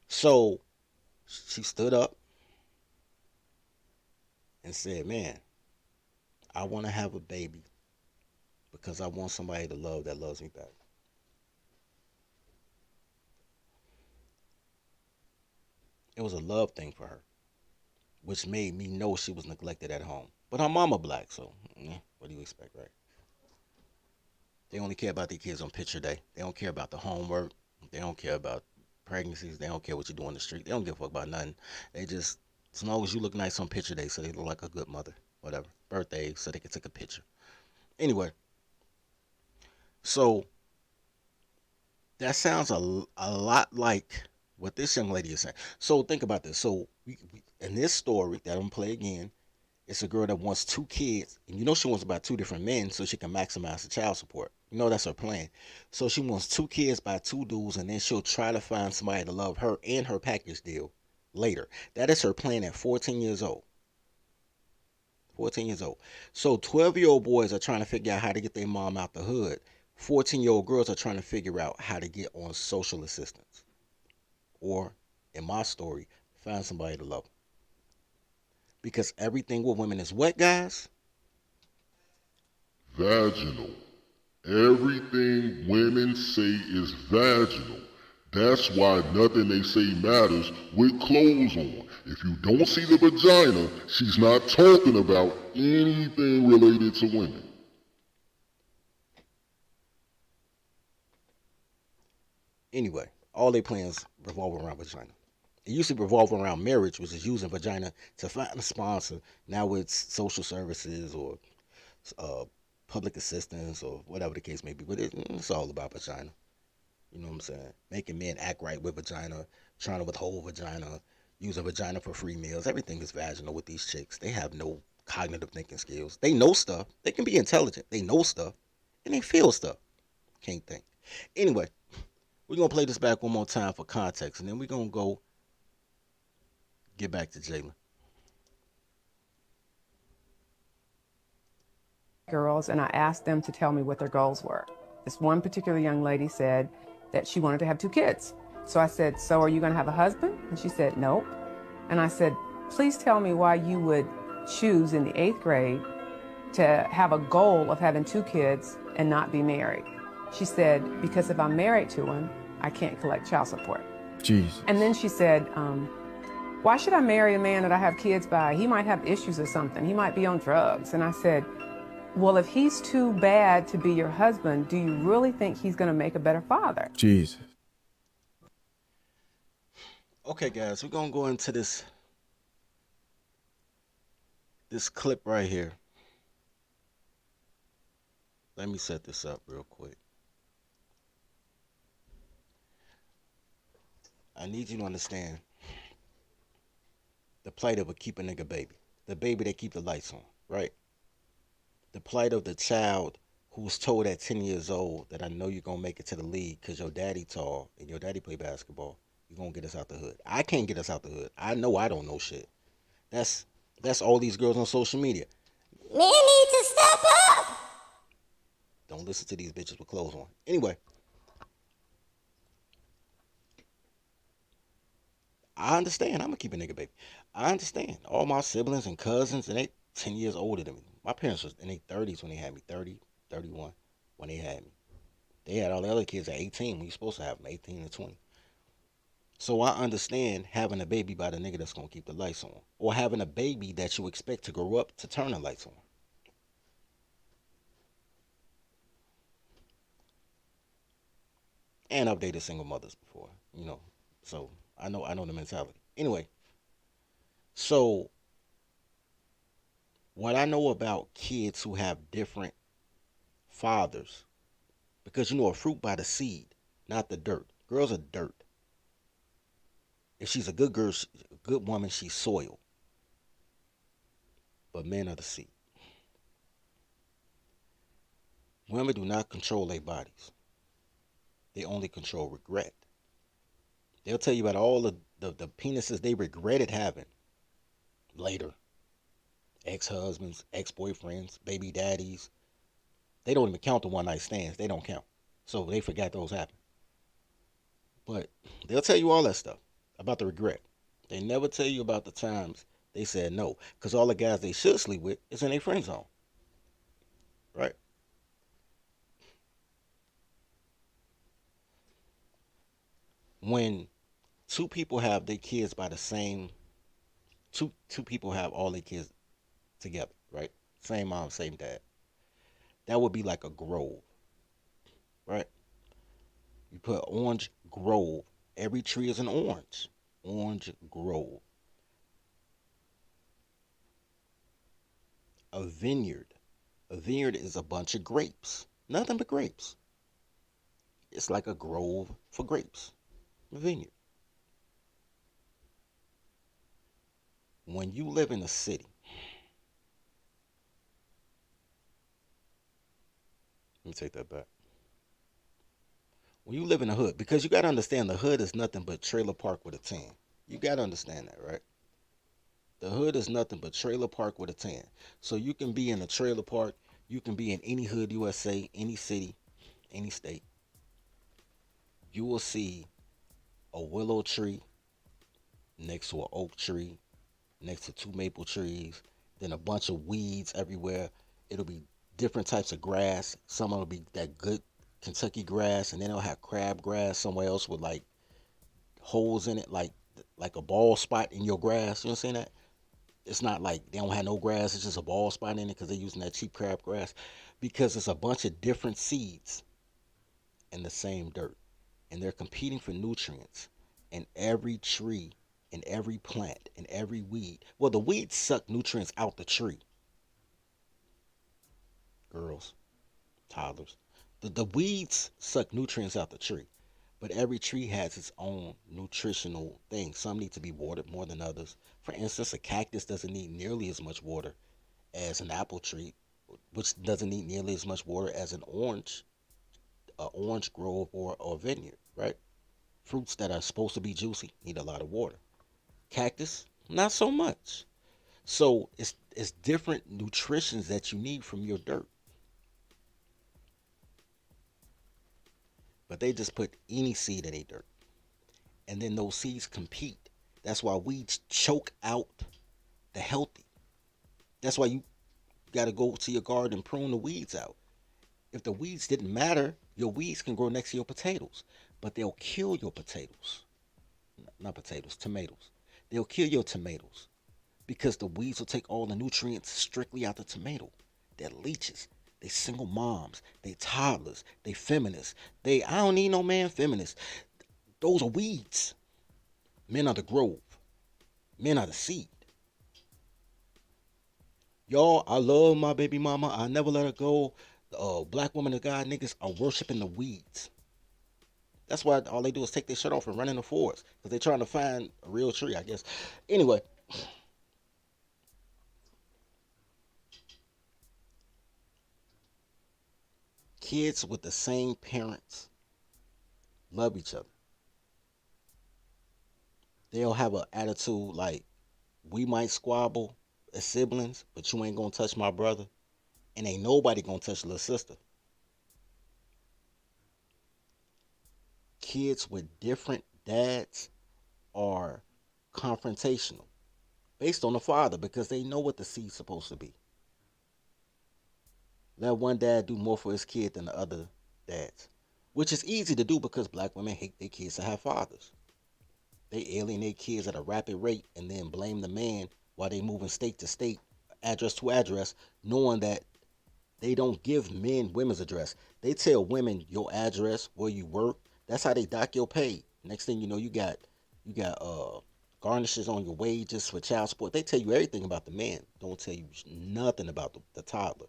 So she stood up and said, man, I want to have a baby because I want somebody to love that loves me back. It was a love thing for her, which made me know she was neglected at home. But her mama black, so what do you expect, right? They only care about their kids on picture day. They don't care about the homework. They don't care about pregnancies. They don't care what you do on the street. They don't give a fuck about nothing. They just, as long as you look nice on picture day, so they look like a good mother, whatever. Birthday, so they can take a picture. Anyway, so that sounds a lot like what this young lady is saying. So think about this. So in this story that I'm gonna play again, it's a girl that wants 2 kids, and you know she wants about 2 different men so she can maximize the child support. You know that's her plan. So she wants 2 kids by 2 dudes, and then she'll try to find somebody to love her and her package deal later. That is her plan at 14 years old. 14 years old. So 12-year-old boys are trying to figure out how to get their mom out the hood. 14-year-old girls are trying to figure out how to get on social assistance. Or, in my story, find somebody to love them. Because everything with women is what, guys? Vaginal. Everything women say is vaginal. That's why nothing they say matters with clothes on. If you don't see the vagina, she's not talking about anything related to women. Anyway, all their plans revolve around vagina. It used to revolve around marriage, which is using vagina to find a sponsor. Now it's social services or public assistance or whatever the case may be. But it's all about vagina. You know what I'm saying? Making men act right with vagina, trying to withhold vagina, using vagina for free meals. Everything is vaginal with these chicks. They have no cognitive thinking skills. They know stuff. They can be intelligent. They know stuff. And they feel stuff. Can't think. Anyway, we're going to play this back one more time for context. And then we're going to go get back to Jalen. Girls, and I asked them to tell me what their goals were. This one particular young lady said that she wanted to have 2 kids. So I said, so are you going to have a husband? And she said, nope. And I said, please tell me why you would choose in the 8th grade to have a goal of having 2 kids and not be married. She said, because if I'm married to him, I can't collect child support. Jesus. And then she said, why should I marry a man that I have kids by? He might have issues or something. He might be on drugs. And I said, well, if he's too bad to be your husband, do you really think he's going to make a better father? Jesus. Okay, guys, we're going to go into this clip right here. Let me set this up real quick. I need you to understand the plight of a keep a nigga baby. The baby that keep the lights on, right? The plight of the child who's told at 10 years old that I know you're going to make it to the league because your daddy tall and your daddy play basketball. You're going to get us out the hood. I can't get us out the hood. I know I don't know shit. That's all these girls on social media. Men need to step up. Don't listen to these bitches with clothes on. Anyway. I understand. I'm going to keep a nigga baby. I understand. All my siblings and cousins, and they 10 years older than me. My parents was in their 30s when they had me. 30, 31 when they had me. They had all the other kids at 18 when you're supposed to have them, 18 and 20. So I understand having a baby by the nigga that's going to keep the lights on. Or having a baby that you expect to grow up to turn the lights on. And I've dated single mothers before, you know. So I know the mentality. Anyway, so what I know about kids who have different fathers, because you know a fruit by the seed, not the dirt. Girls are dirt. If she's a good girl, a good woman, she's soil. But men are the seed. Women do not control their bodies. They only control regret. They'll tell you about all the penises they regretted having later. Ex-husbands, ex-boyfriends, baby daddies. They don't even count the one-night stands. They don't count. So they forgot those happened. But they'll tell you all that stuff about the regret. They never tell you about the times they said no. Because all the guys they should sleep with is in their friend zone. Right? When two people have their kids by the same, two people have all their kids together, right? Same mom, same dad. That would be like a grove, right? You put orange grove. Every tree is an orange. Orange grove. A vineyard. A vineyard is a bunch of grapes. Nothing but grapes. It's like a grove for grapes. A vineyard. When you live in a city, let me take that back. When you live in the hood, because you got to understand the hood is nothing but trailer park with a 10. You got to understand that, right? The hood is nothing but trailer park with a 10. So you can be in a trailer park. You can be in any hood, USA, any city, any state. You will see a willow tree next to an oak tree, next to 2 maple trees, then a bunch of weeds everywhere. It'll be different types of grass. Some of it will be that good Kentucky grass, and then it'll have crabgrass somewhere else with like holes in it, like a bald spot in your grass. You know what I'm saying? That it's not like they don't have no grass, it's just a bald spot in it because they're using that cheap crabgrass, because it's a bunch of different seeds in the same dirt, and they're competing for nutrients. And every tree and every plant and every weed, well, the weeds suck nutrients out the tree. Girls, toddlers, the weeds suck nutrients out the tree, but every tree has its own nutritional thing. Some need to be watered more than others. For instance, a cactus doesn't need nearly as much water as an apple tree, which doesn't need nearly as much water as an orange grove or a vineyard, right? Fruits that are supposed to be juicy need a lot of water. Cactus, not so much. So it's different nutritions that you need from your dirt. But they just put any seed in a dirt. And then those seeds compete. That's why weeds choke out the healthy. That's why you got to go to your garden and prune the weeds out. If the weeds didn't matter, your weeds can grow next to your potatoes. But they'll kill your potatoes. Not potatoes, tomatoes. They'll kill your tomatoes because the weeds will take all the nutrients strictly out the tomato. They're leeches. They single moms. They toddlers. They feminists. I don't need no man feminists. Those are weeds. Men are the grove. Men are the seed. Y'all, I love my baby mama. I never let her go. Black women and God niggas are worshiping the weeds. That's why all they do is take their shirt off and run in the forest. Because they're trying to find a real tree, I guess. Anyway. Kids with the same parents love each other. They'll have an attitude like, we might squabble as siblings, but you ain't gonna touch my brother. And ain't nobody gonna touch little sister. Kids with different dads are confrontational based on the father because they know what the seed's supposed to be. Let one dad do more for his kid than the other dads, which is easy to do because black women hate their kids to have fathers. They alienate kids at a rapid rate and then blame the man while they moving state to state, address to address, knowing that they don't give men women's address. They tell women your address, where you work. That's how they dock your pay. Next thing you know, you got garnishes on your wages for child support. They tell you everything about the man. Don't tell you nothing about the toddler.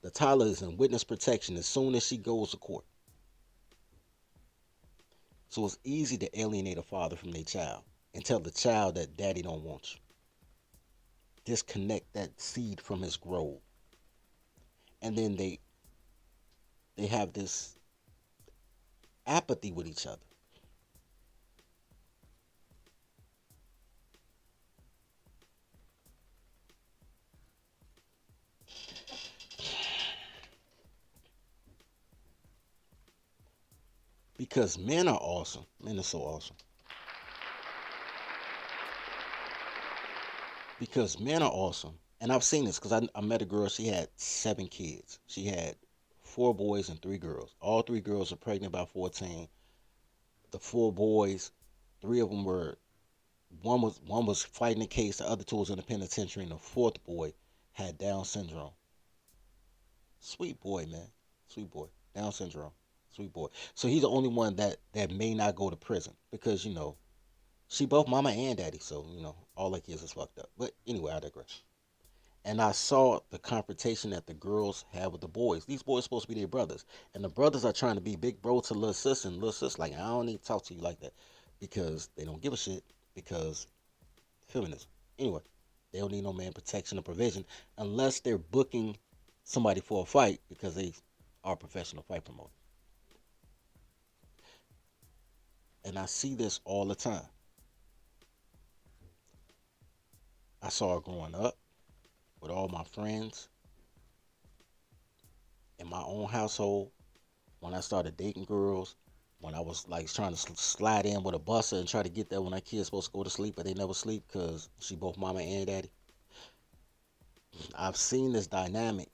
The toddler is in witness protection as soon as she goes to court. So it's easy to alienate a father from their child. and tell the child that daddy don't want you. Disconnect that seed from his grove. And then they have this apathy with each other. Because men are awesome. Men are so awesome. Because men are awesome. And I've seen this because I met a girl, she had 7 kids. She had 4 boys and 3 girls. All 3 girls are pregnant by 14. The 4 boys, 3 of them were, one was fighting the case, the other 2 was in the penitentiary, and the 4th boy had Down syndrome. Sweet boy, man. Sweet boy. Down syndrome. Sweet boy. So he's the only one that may not go to prison because, she both mama and daddy. So, all their kids is fucked up. But anyway, I digress. And I saw the confrontation that the girls have with the boys. These boys are supposed to be their brothers. And the brothers are trying to be big bro to little sis. And little sis like, I don't need to talk to you like that. Because they don't give a shit. Because feminism. Anyway, they don't need no man protection or provision unless they're booking somebody for a fight because they are professional fight promoters. And I see this all the time. I saw it growing up with all my friends in my own household. When I started dating girls, when I was like trying to slide in with a buster and try to get there when our kids supposed to go to sleep, but they never sleep because she both mama and daddy. I've seen this dynamic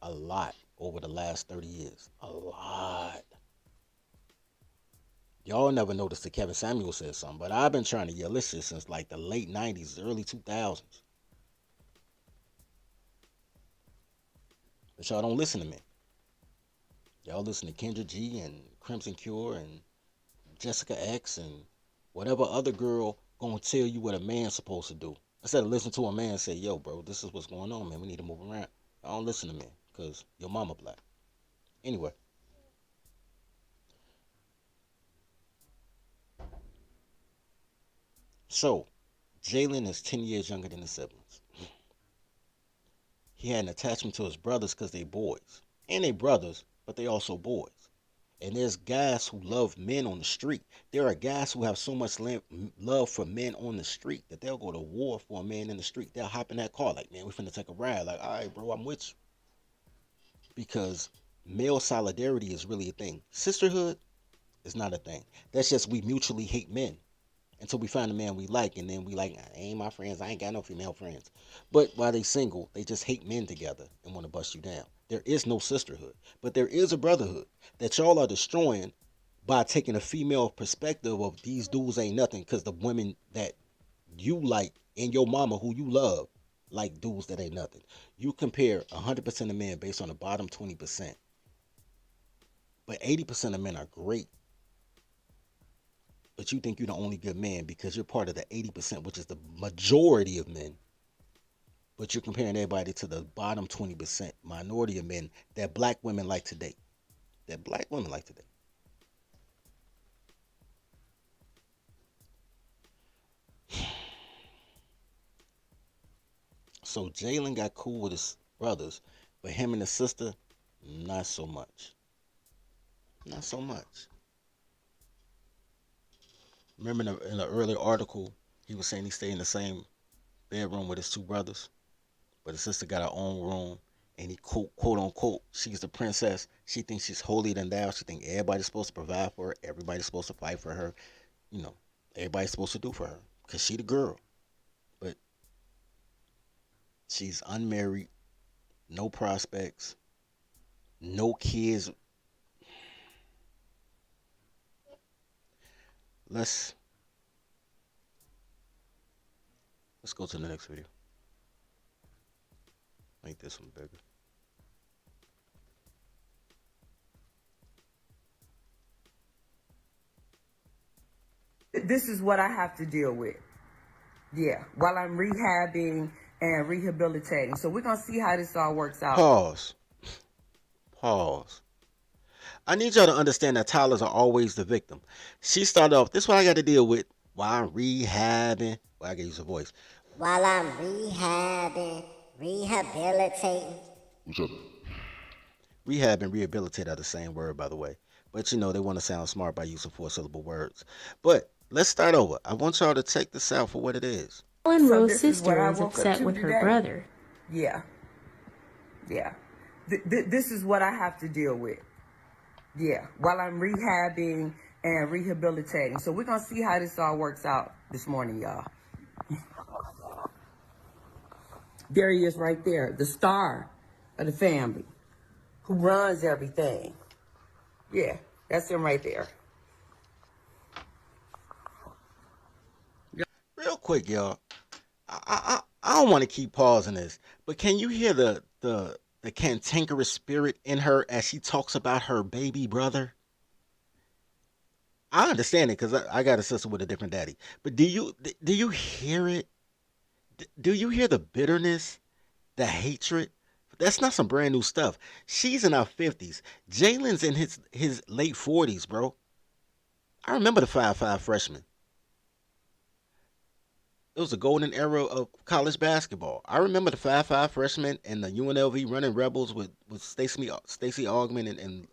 a lot over the last 30 years. A lot. Y'all never noticed that Kevin Samuel said something, but I've been trying to yell this shit since like the late 90s, early 2000s. But y'all don't listen to me. Y'all listen to Kendra G and Crimson Cure and Jessica X and whatever other girl gonna tell you what a man's supposed to do. Instead of listening to a man say, yo, bro, this is what's going on, man. We need to move around. I don't listen to men because your mama black. Anyway. So, Jalen is 10 years younger than his siblings. He had an attachment to his brothers because they boys. And they brothers, but they also boys. And there's guys who love men on the street. There are guys who have so much love for men on the street that they'll go to war for a man in the street. They'll hop in that car like, man, we finna take a ride. Like, all right, bro, I'm with you. Because male solidarity is really a thing. Sisterhood is not a thing. That's just we mutually hate men until we find a man we like, and then we like, I ain't my friends, I ain't got no female friends. But while they single, they just hate men together and want to bust you down. There is no sisterhood, but there is a brotherhood that y'all are destroying by taking a female perspective of these dudes ain't nothing because the women that you like and your mama who you love like dudes that ain't nothing. You compare 100% of men based on the bottom 20%. But 80% of men are great. But you think you're the only good man because you're part of the 80%, which is the majority of men. But you're comparing everybody to the bottom 20% minority of men that black women like to date. That black women like to date. So Jalen got cool with his brothers, but him and his sister, not so much. Not so much. Remember in the earlier article, he was saying he stayed in the same bedroom with his 2 brothers, but his sister got her own room, and he quote unquote, she's the princess. She thinks she's holier than thou. She thinks everybody's supposed to provide for her. Everybody's supposed to fight for her. Everybody's supposed to do for her because she the girl. But she's unmarried, no prospects, no kids. Let's go to the next video. Make this one bigger. This is what I have to deal with. Yeah, while I'm rehabbing and rehabilitating. So we're going to see how this all works out. Pause. I need y'all to understand that Tyler's are always the victim. She started off, this is what I got to deal with. while I'm rehabbing. Well, I can use a voice. While I'm rehabilitating. What's up? Rehab and rehabilitate are the same word, by the way. But you know, they want to sound smart by using four-syllable words. But let's start over. I want y'all to check this out for what it is. And So Rose's this is what sister I is woke up upset to with her today? brother. Yeah. This is what I have to deal with. Yeah. While I'm rehabbing and rehabilitating. So we're going to see how this all works out this morning, y'all. There he is right there, the star of the family who runs everything. Yeah, that's him right there. Real quick, y'all. I don't want to keep pausing this, but can you hear the cantankerous spirit in her as she talks about her baby brother? I understand it because I got a sister with a different daddy. But do you hear it? Do you hear the bitterness, the hatred? That's not some brand new stuff. She's in her 50s. Jalen's in his late 40s, bro. I remember the 5'5" freshman. It was a golden era of college basketball. I remember the 5'5" freshmen and the UNLV running Rebels with Stacey Augmon and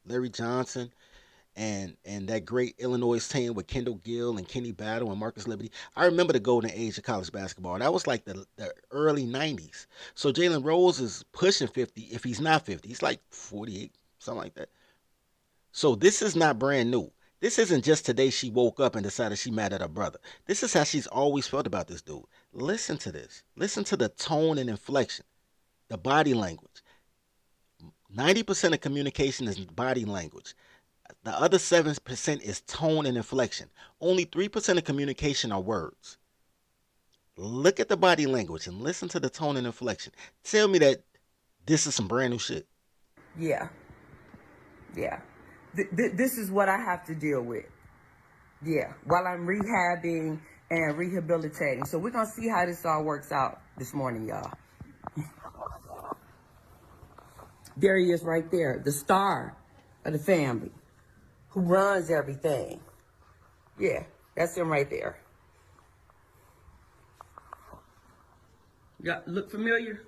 Larry Johnson and that great Illinois team with Kendall Gill and Kenny Battle and Marcus Liberty. I remember the golden age of college basketball. That was like the early 90s. So Jalen Rose is pushing 50 if he's not 50. He's like 48, something like that. So this is not brand new. This isn't just today she woke up and decided she mad at her brother. This is how she's always felt about this dude. Listen to this. Listen to the tone and inflection, the body language. 90% of communication is body language. The other 7% is tone and inflection. Only 3% of communication are words. Look at the body language and listen to the tone and inflection. Tell me that this is some brand new shit. Yeah. This is what I have to deal with. Yeah. While I'm rehabbing and rehabilitating. So we're going to see how this all works out this morning, y'all. There he is right there, the star of the family who runs everything. Yeah, that's him right there. Yeah, look familiar?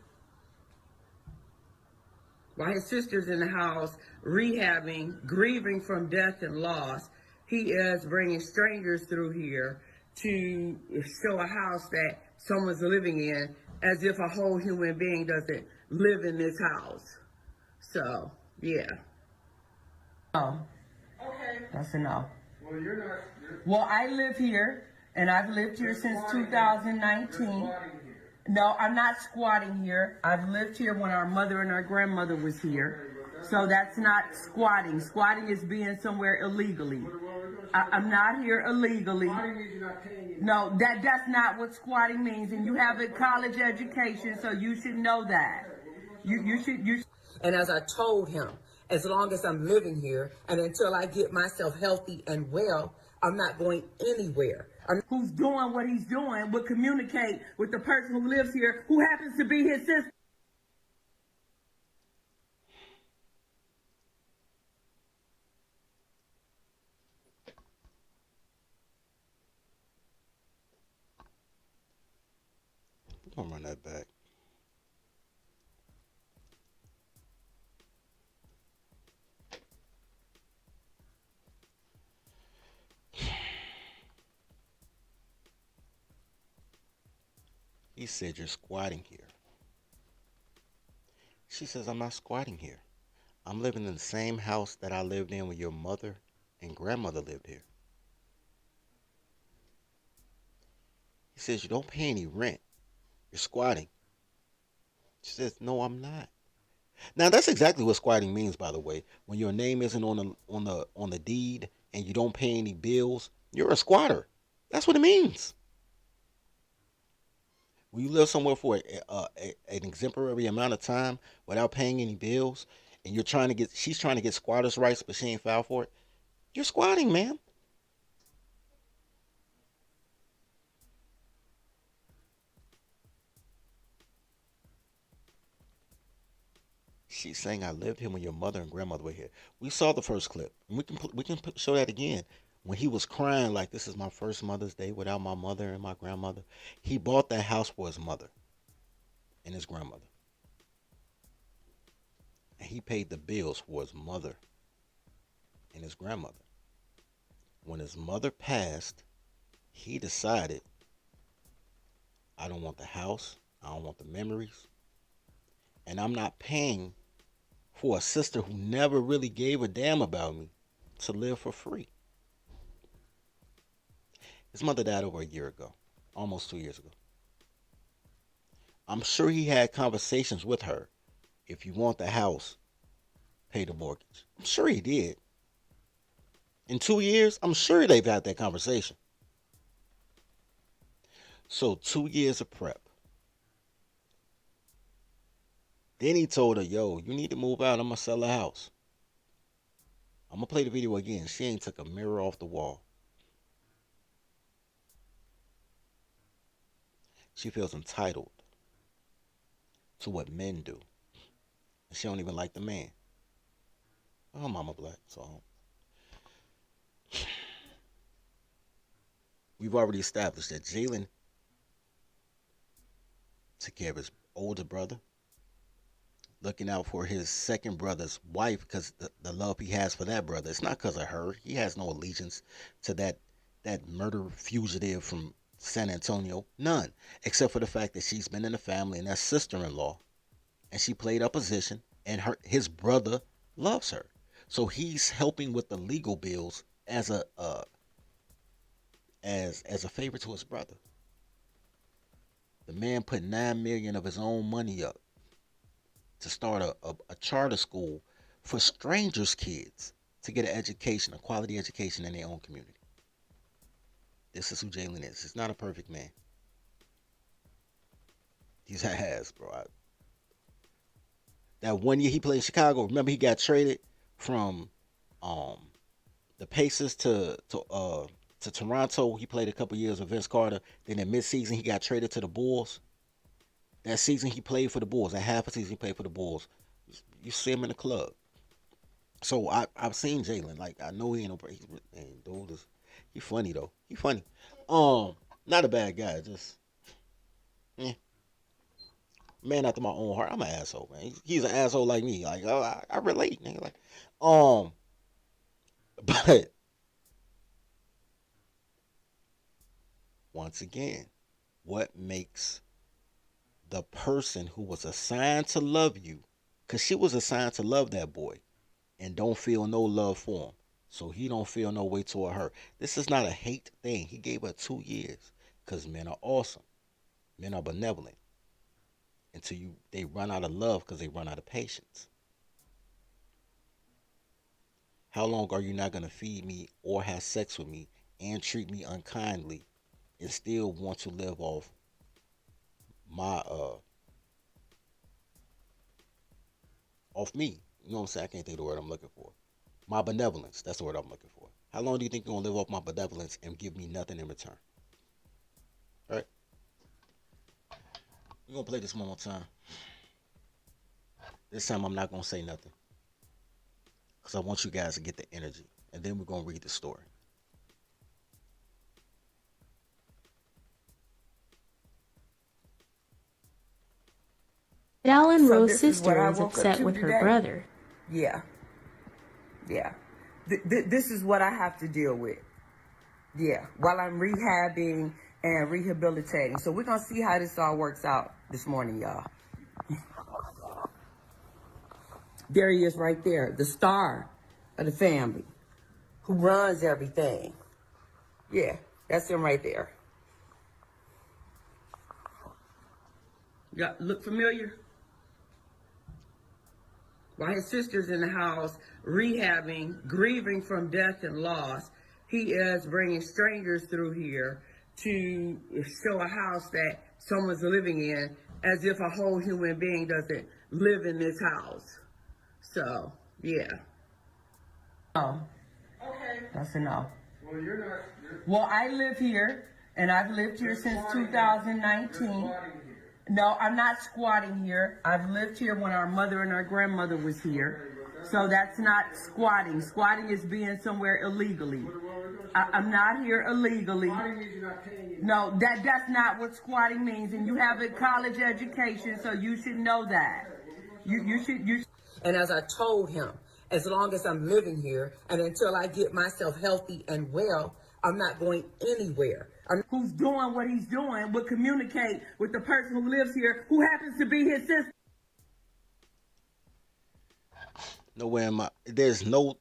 While his sister's in the house rehabbing, grieving from death and loss, he is bringing strangers through here to show a house that someone's living in as if a whole human being doesn't live in this house. So, yeah. Oh. Okay. That's a no. Well, you're not. Well, I live here, and I've lived here since 2019. No, I'm not squatting here. I've lived here when our mother and our grandmother was here. So that's not squatting. Squatting is being somewhere illegally. I'm not here illegally. No, that's not what squatting means. And you have a college education, so you should know that. You should. And as I told him, as long as I'm living here and until I get myself healthy and well, I'm not going anywhere. Who's doing what he's doing will communicate with the person who lives here who happens to be his sister. I'm gonna run that back. He said, "You're squatting here." She says, "I'm not squatting here. I'm living in the same house that I lived in when your mother and grandmother lived here." He says, "You don't pay any rent. You're squatting." She says, "No, I'm not." Now that's exactly what squatting means, by the way. When your name isn't on the deed and you don't pay any bills, you're a squatter. That's what it means. When you live somewhere for an exemplary amount of time without paying any bills, and she's trying to get squatters' rights, but she ain't filed for it, you're squatting, man. She's saying, "I lived here when your mother and grandmother were here." We saw the first clip. We can show that again. when he was crying like, this is my first Mother's Day without my mother and my grandmother, he bought that house for his mother and his grandmother. And he paid the bills for his mother and his grandmother. When his mother passed, he decided, I don't want the house, I don't want the memories, and I'm not paying for a sister who never really gave a damn about me to live for free. His mother died over a year ago, almost 2 years ago. I'm sure he had conversations with her. If you want the house, pay the mortgage. I'm sure he did. In 2 years, I'm sure they've had that conversation. So 2 years of prep. Then he told her, yo, you need to move out. I'm going to sell the house. I'm going to play the video again. She ain't took a mirror off the wall. She feels entitled to what men do. And she don't even like the man. Her mama black, so. We've already established that Jalen took care of his older brother, looking out for his second brother's wife, because the love he has for that brother, it's not because of her. He has no allegiance to that murder fugitive from San Antonio. None. Except for the fact that she's been in the family and that's sister-in-law. And she played opposition, and his brother loves her. So he's helping with the legal bills as a favor to his brother. The man put $9 million of his own money up to start a charter school for strangers' kids to get an education, a quality education in their own community. This is who Jalen is. He's not a perfect man. He's a has, bro. That 1 year he played in Chicago, remember he got traded from the Pacers to Toronto. He played a couple years with Vince Carter. Then in midseason he got traded to the Bulls. That season he played for the Bulls. That half a season he played for the Bulls. You see him in the club. So I've seen Jalen. Like, I know he ain't no dude. He funny though. He funny. Not a bad guy. Just man after my own heart. I'm an asshole, man. He's an asshole like me. Like, I relate, nigga. Like, but once again, what makes the person who was assigned to love you, because she was assigned to love that boy, and don't feel no love for him, so he don't feel no way toward her. This is not a hate thing. He gave her 2 years, because men are awesome. Men are benevolent. Until they run out of love because they run out of patience. How long are you not going to feed me or have sex with me and treat me unkindly and still want to live off my off me? You know what I'm saying? I can't think of the word I'm looking for. My benevolence. That's the word I'm looking for. How long do you think you're going to live off my benevolence and give me nothing in return? All right? We're going to play this one more time. This time I'm not going to say nothing, because I want you guys to get the energy. And then we're going to read the story. Jalen So Rose's this is what sister I is woke up upset to with her today. brother. Yeah. This is what I have to deal with. Yeah, while I'm rehabbing and rehabilitating. So we're going to see how this all works out this morning, y'all. There he is right there, the star of the family, who runs everything. Yeah, that's him right there. Yeah, look familiar? While his sister's in the house rehabbing, grieving from death and loss, he is bringing strangers through here to show a house that someone's living in, as if a whole human being doesn't live in this house. So, yeah. Oh. Okay. That's enough. Well, you're not. Well, I live here, and I've lived here since 2019. No, I'm not squatting here. I've lived here when our mother and our grandmother was here. So that's not squatting. Squatting is being somewhere illegally. I'm not here illegally. No, that's not what squatting means. And you have a college education, so you should know that. You should. And as I told him, as long as I'm living here and until I get myself healthy and well, I'm not going anywhere. Who's doing what he's doing will communicate with the person who lives here who happens to be his sister. Nowhere in my there's no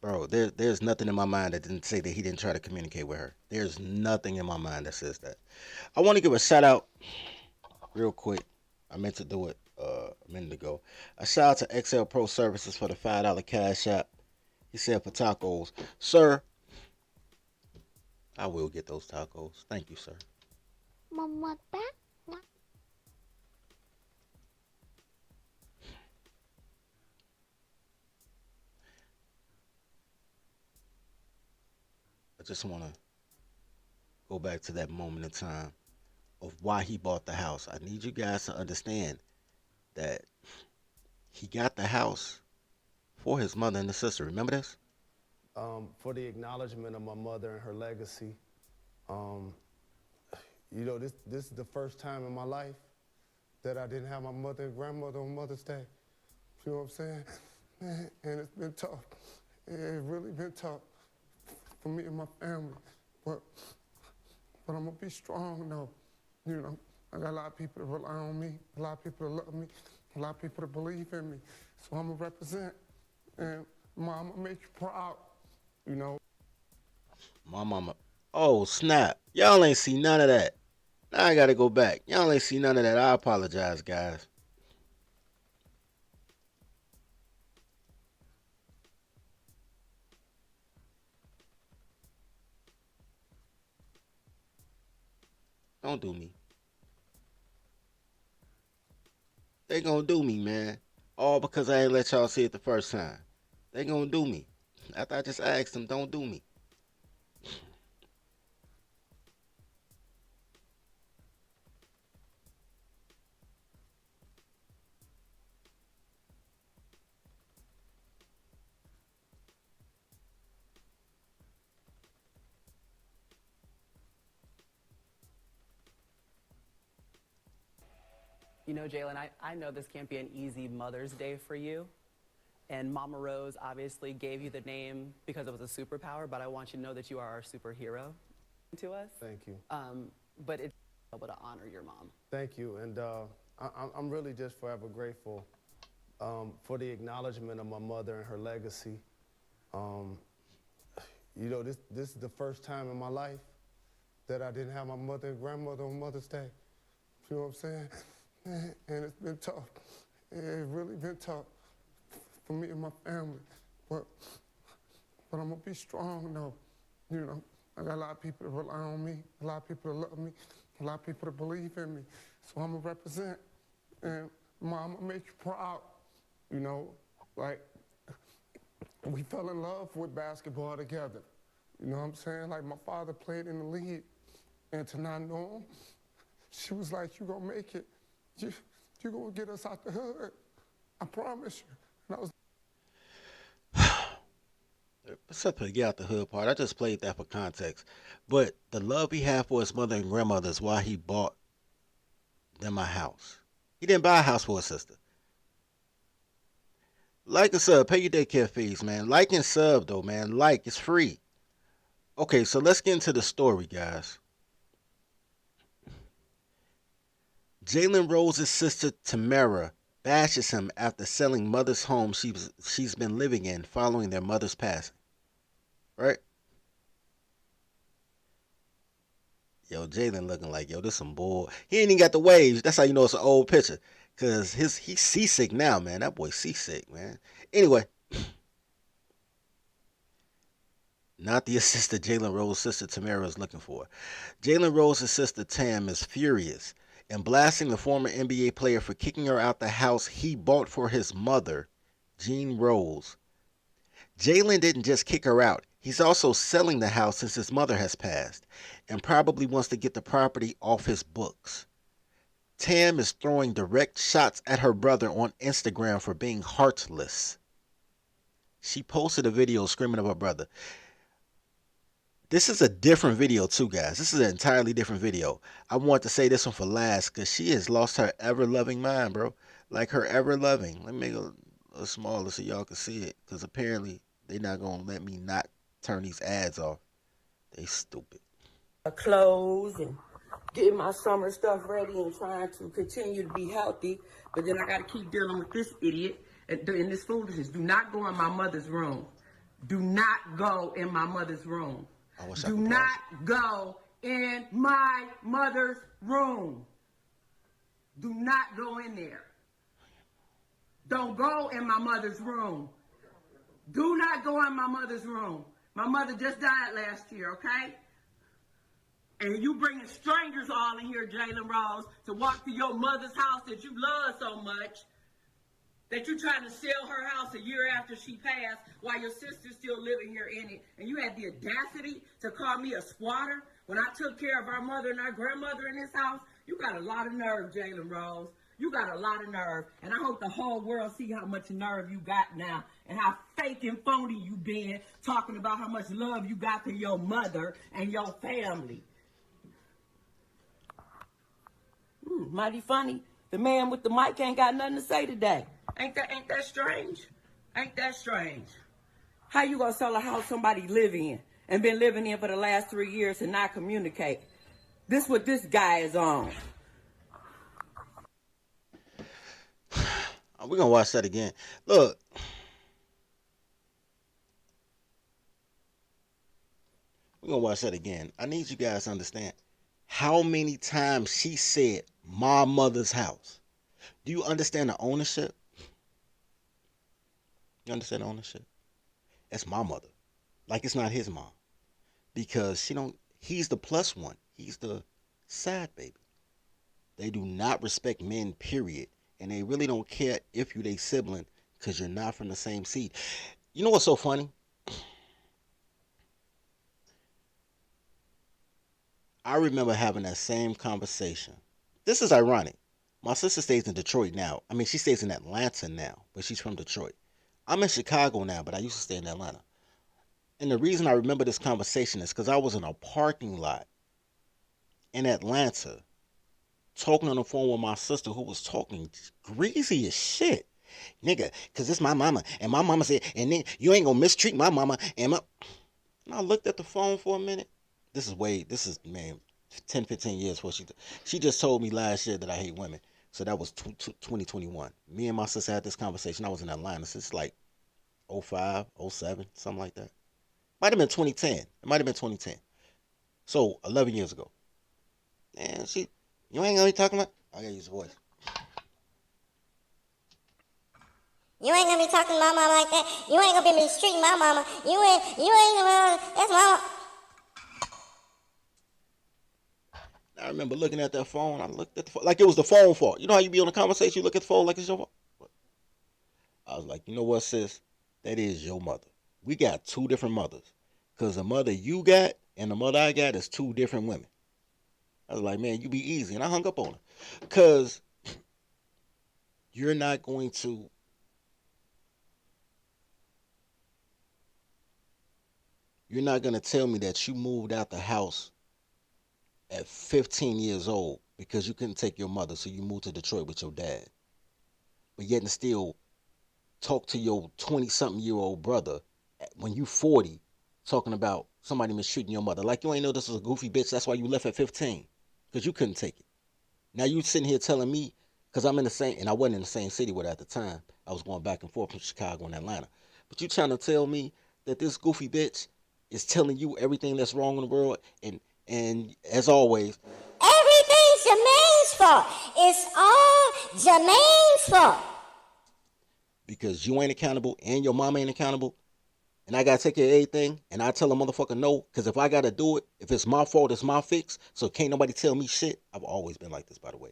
bro, there's nothing in my mind that didn't say that he didn't try to communicate with her. There's nothing in my mind that says that. I want to give a shout out real quick. I meant to do it a minute ago. A shout out to XL Pro Services for the $5 cash app. He said for tacos. Sir, I will get those tacos. Thank you, sir. Mama back. I just want to go back to that moment in time of why he bought the house. I need you guys to understand that he got the house for his mother and the sister. Remember this? For the acknowledgement of my mother and her legacy. You know, this is the first time in my life that I didn't have my mother and grandmother on Mother's Day. You know what I'm saying? And it's been tough. It's really been tough for me and my family. But I'm gonna be strong though. You know, I got a lot of people that rely on me, a lot of people that love me, a lot of people that believe in me. So I'm gonna represent. And Mom, I'm gonna make you proud, you know. My mama. Oh, snap. Y'all ain't see none of that. Now I gotta go back. Y'all ain't see none of that. I apologize, guys. Don't do me. They gonna do me, man. All because I ain't let y'all see it the first time. They gonna do me. After I just asked them, don't do me. You know, Jalen, I know this can't be an easy Mother's Day for you. And Mama Rose obviously gave you the name because it was a superpower, but I want you to know that you are our superhero to us. Thank you. But it's able to honor your mom. Thank you. And I'm really just forever grateful for the acknowledgement of my mother and her legacy. You know, this is the first time in my life that I didn't have my mother and grandmother on Mother's Day. You know what I'm saying? And it's been tough. It's really been tough for me and my family. But I'm gonna be strong though. You know, I got a lot of people that rely on me, a lot of people that love me, a lot of people that believe in me. So I'm gonna represent. And Mom, I'm gonna make you proud. You know, like we fell in love with basketball together. You know what I'm saying? Like my father played in the league, and to not know him, she was like, "You gonna make it. You gonna get us out the hood. I promise you." And I was. Except for the get out the hood part, I just played that for context. But the love he had for his mother and grandmother is why he bought them a house. He didn't buy a house for his sister. Like and sub, pay your daycare fees, man. Like and sub, though, man. Like, it's free. Okay, so let's get into the story, guys. Jalen Rose's sister Tamara bashes him after selling mother's home she's been living in following their mother's passing. Right? Yo, Jalen looking like, yo, this some bull. He ain't even got the waves. That's how you know it's an old picture. Cause he's seasick now, man. That boy seasick, man. Anyway. Not the assistant Jalen Rose's sister Tamara is looking for. Jalen Rose's sister Tam is furious and blasting the former NBA player for kicking her out the house he bought for his mother, Jean Rose. Jalen didn't just kick her out. He's also selling the house since his mother has passed and probably wants to get the property off his books. Tam is throwing direct shots at her brother on Instagram for being heartless. She posted a video screaming at her brother. This is a different video too, guys. This is an entirely different video. I want to say this one for last because she has lost her ever-loving mind, bro. Like her ever-loving. Let me make it a smaller so y'all can see it because apparently they're not going to let me not turn these ads off. They stupid. Clothes and getting my summer stuff ready and trying to continue to be healthy. But then I got to keep dealing with this idiot and this foolishness. Do not go in my mother's room. Do not go in my mother's room. Do not go in my mother's room. Do not go in there. Don't go in my mother's room. Do not go in my mother's room. My mother just died last year, okay? And you bringing strangers all in here, Jalen Rose, to walk to your mother's house that you love so much, that you trying to sell her house a year after she passed while your sister's still living here in it. And you had the audacity to call me a squatter when I took care of our mother and our grandmother in this house. You got a lot of nerve, Jalen Rose. You got a lot of nerve. And I hope the whole world see how much nerve you got now and how fake and phony you been talking about how much love you got to your mother and your family. Mighty funny. The man with the mic ain't got nothing to say today. Ain't that strange? Ain't that strange? How you gonna sell a house somebody live in and been living in for the last 3 years and not communicate? This what this guy is on. We're gonna watch that again. Look. We're gonna watch that again. I need you guys to understand how many times she said my mother's house. Do you understand the ownership? You understand the ownership? That's my mother. Like it's not his mom. Because he's the plus one. He's the side baby. They do not respect men, period. And they really don't care if you they sibling because you're not from the same seed. You know what's so funny? I remember having that same conversation. This is ironic. My sister stays in Detroit now. I mean, she stays in Atlanta now, but she's from Detroit. I'm in Chicago now, but I used to stay in Atlanta. And the reason I remember this conversation is because I was in a parking lot in Atlanta talking on the phone with my sister who was talking greasy as shit. Nigga, because it's my mama. And my mama said, and then you ain't going to mistreat my mama. And I looked at the phone for a minute. This is, man, 10, 15 years before she just told me last year that I hate women. So that was 2021. Me and my sister had this conversation. I was in Atlanta since like 05, 07, something like that. Might have been 2010. It might have been 2010. So 11 years ago. And you ain't gonna be talking about, I gotta use the voice. You ain't gonna be talking to my mama like that. You ain't gonna be mistreating my mama. You ain't gonna, that's my. I remember looking at that phone. I looked at the phone like it was the phone fault. You know how you be on a conversation, you look at the phone like it's your fault? I was like, you know what, sis? That is your mother. We got two different mothers. Because the mother you got and the mother I got is two different women. I was like, man, you be easy. And I hung up on her. Because you're not going to tell me that you moved out the house at 15 years old because you couldn't take your mother, so you moved to Detroit with your dad. But yet and still talk to your 20-something-year-old brother when you 40 talking about somebody mistreating your mother. Like you ain't know this was a goofy bitch. That's why you left at 15 because you couldn't take it. Now you sitting here telling me, because I'm in the same, and I wasn't in the same city with her at the time. I was going back and forth from Chicago and Atlanta. But you trying to tell me that this goofy bitch is telling you everything that's wrong in the world, and as always, Everything's Jermaine's fault. It's all Jermaine's fault. Because you ain't accountable and your mama ain't accountable, and I gotta take care of everything, and I tell a motherfucker no, because if I gotta do it, if it's my fault, it's my fix, so can't nobody tell me shit. I've always been like this, by the way.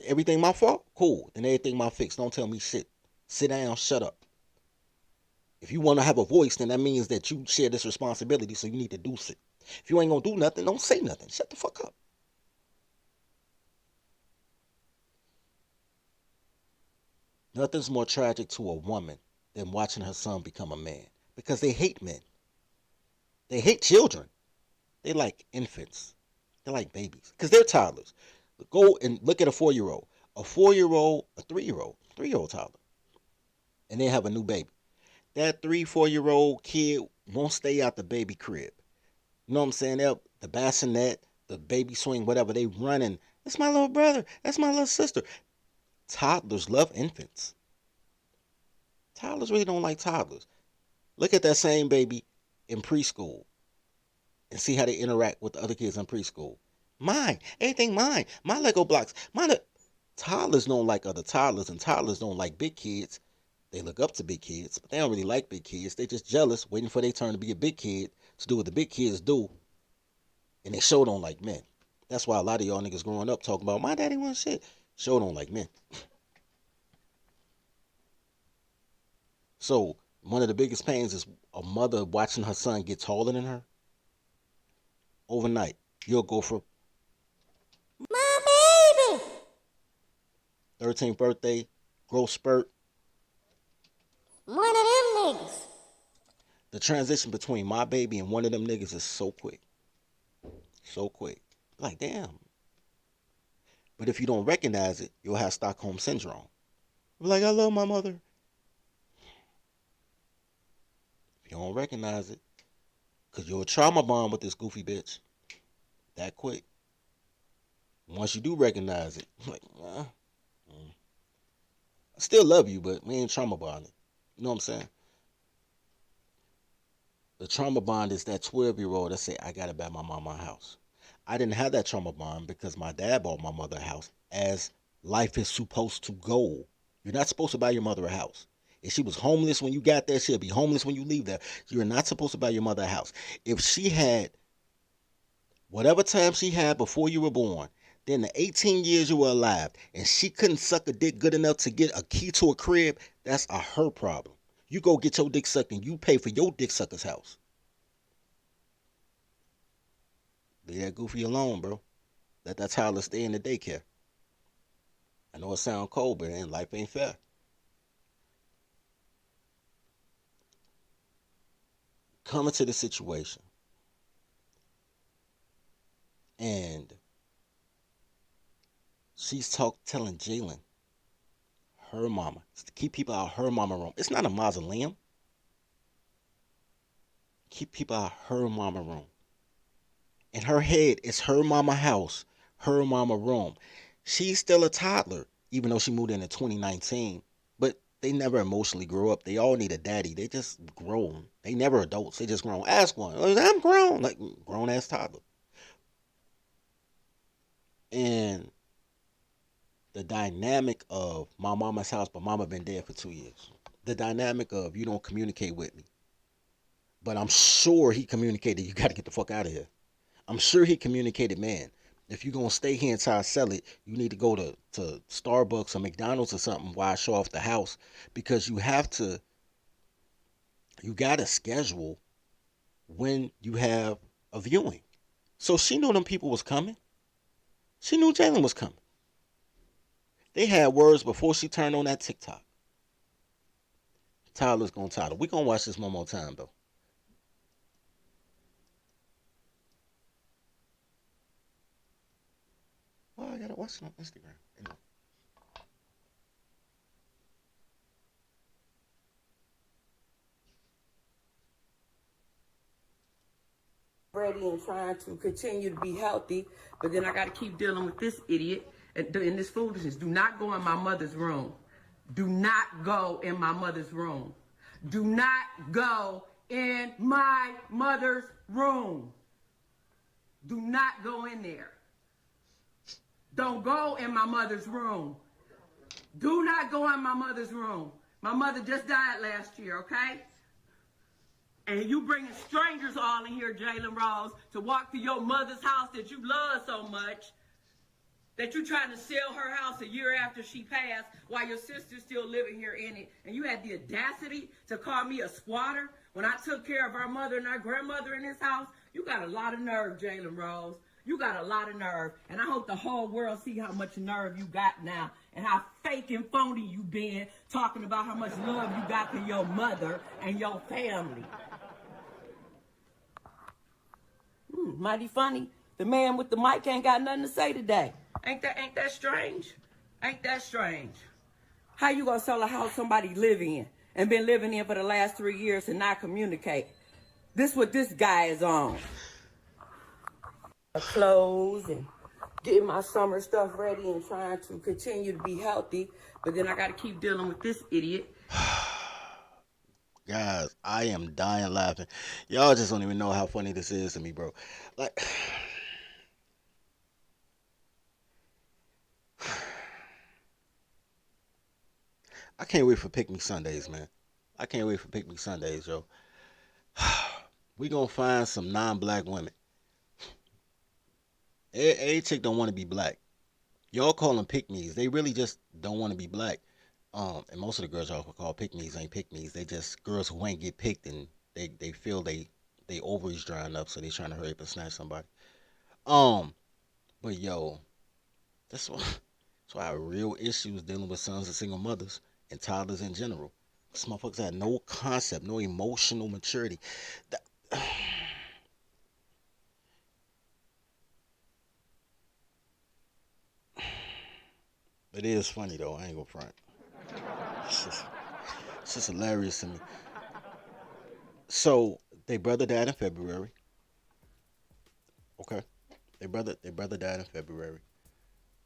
Everything my fault? Cool. Then everything my fix. Don't tell me shit. Sit down, shut up. If you want to have a voice, then that means that you share this responsibility, so you need to do shit. If you ain't gonna do nothing, don't say nothing. Shut the fuck up. Nothing's more tragic to a woman than watching her son become a man because they hate men. They hate children. They like infants. They like babies because they're toddlers. Go and look at a 4-year-old, a 4-year-old, a 3-year-old toddler, and they have a new baby. That 3, 4-year-old kid won't stay out the baby crib. You know what I'm saying? The bassinet, the baby swing, whatever, they running. That's my little brother. That's my little sister. Toddlers love infants. Toddlers really don't like toddlers. Look at that same baby in preschool and see how they interact with the other kids in preschool. Mine, anything mine. My Lego blocks. Toddlers don't like other toddlers, and toddlers don't like big kids. They look up to big kids, but they don't really like big kids. They just jealous, waiting for their turn to be a big kid to do what the big kids do, and they sure don't like men. That's why a lot of y'all niggas growing up talking about my daddy wants shit. Sure don't like men. So one of the biggest pains is a mother watching her son get taller than her. Overnight, you'll go for My baby. 13th birthday, growth spurt. One of them niggas. The transition between my baby and one of them niggas is so quick. So quick. Like, damn. But if you don't recognize it, you'll have Stockholm Syndrome. You're like, I love my mother. If you don't recognize it, because you'll trauma bond with this goofy bitch that quick. Once you do recognize it, like, I still love you, but we ain't trauma bonded. You know what I'm saying? The trauma bond is that 12-year-old that say, I gotta buy my mama a house. I didn't have that trauma bond because my dad bought my mother a house as life is supposed to go. You're not supposed to buy your mother a house. If she was homeless when you got there, she'll be homeless when you leave there. You're not supposed to buy your mother a house. If she had whatever time she had before you were born, then the 18 years you were alive, and she couldn't suck a dick good enough to get a key to a crib, that's her problem. You go get your dick sucked and you pay for your dick sucker's house. Leave that goofy alone, bro. Let that toddler stay in the daycare. I know it sounds cold, but life ain't fair. Coming to the situation, and she's telling Jalen, her mama, to keep people out of her mama room. It's not a mausoleum. Keep people out of her mama room. In her head, it's her mama house, her mama room. She's still a toddler, even though she moved in 2019. But they never emotionally grow up. They all need a daddy. They just grown. They never adults. They just grown. Ask one. I'm grown. Like, grown-ass toddler. And the dynamic of my mama's house, but mama been dead for 2 years. The dynamic of you don't communicate with me. But I'm sure he communicated, you got to get the fuck out of here. I'm sure he communicated, man, if you're going to stay here until I sell it, you need to go to Starbucks or McDonald's or something while I show off the house. Because you got to schedule when you have a viewing. So she knew them people was coming. She knew Jalen was coming. They had words before she turned on that TikTok. Tyler's going to Tyler. We're going to watch this one more time, though. Well, I got to watch it on Instagram. Anyway. Ready and trying to continue to be healthy, but then I got to keep dealing with this idiot and this foolishness. Do not go in my mother's room. Do not go in my mother's room. Do not go in my mother's room. Do not go in there. Don't go in my mother's room. Do not go in my mother's room. My mother just died last year, okay? And you bringing strangers all in here, Jalen Rose, to walk through your mother's house that you love so much, that you trying to sell her house a year after she passed while your sister's still living here in it. And you had the audacity to call me a squatter when I took care of our mother and our grandmother in this house. You got a lot of nerve, Jalen Rose. You got a lot of nerve, and I hope the whole world see how much nerve you got now and how fake and phony you been talking about how much love you got for your mother and your family. Mighty funny. The man with the mic ain't got nothing to say today. Ain't that strange? Ain't that strange? How you gonna sell a house somebody live in and been living in for the last 3 years and not communicate? This what this guy is on. Clothes and getting my summer stuff ready and trying to continue to be healthy, but then I gotta keep dealing with this idiot. Guys, I am dying laughing. Y'all just don't even know how funny this is to me, bro. Like, I can't wait for Pick Me Sundays, man. I can't wait for Pick Me Sundays, yo. We gonna find some non-black women. A chick don't want to be black. Y'all call them pick-me's. They really just don't want to be black. And most of the girls y'all call pick-me's ain't pick-me's. They just girls who ain't get picked and they feel they ovaries drying up, so they trying to hurry up and snatch somebody. But yo, that's why I have real issues dealing with sons of single mothers and toddlers in general. These motherfuckers have no concept, no emotional maturity. It is funny though, I ain't gonna front. It's just hilarious to me. So their brother died in February. Okay. Their brother died in February.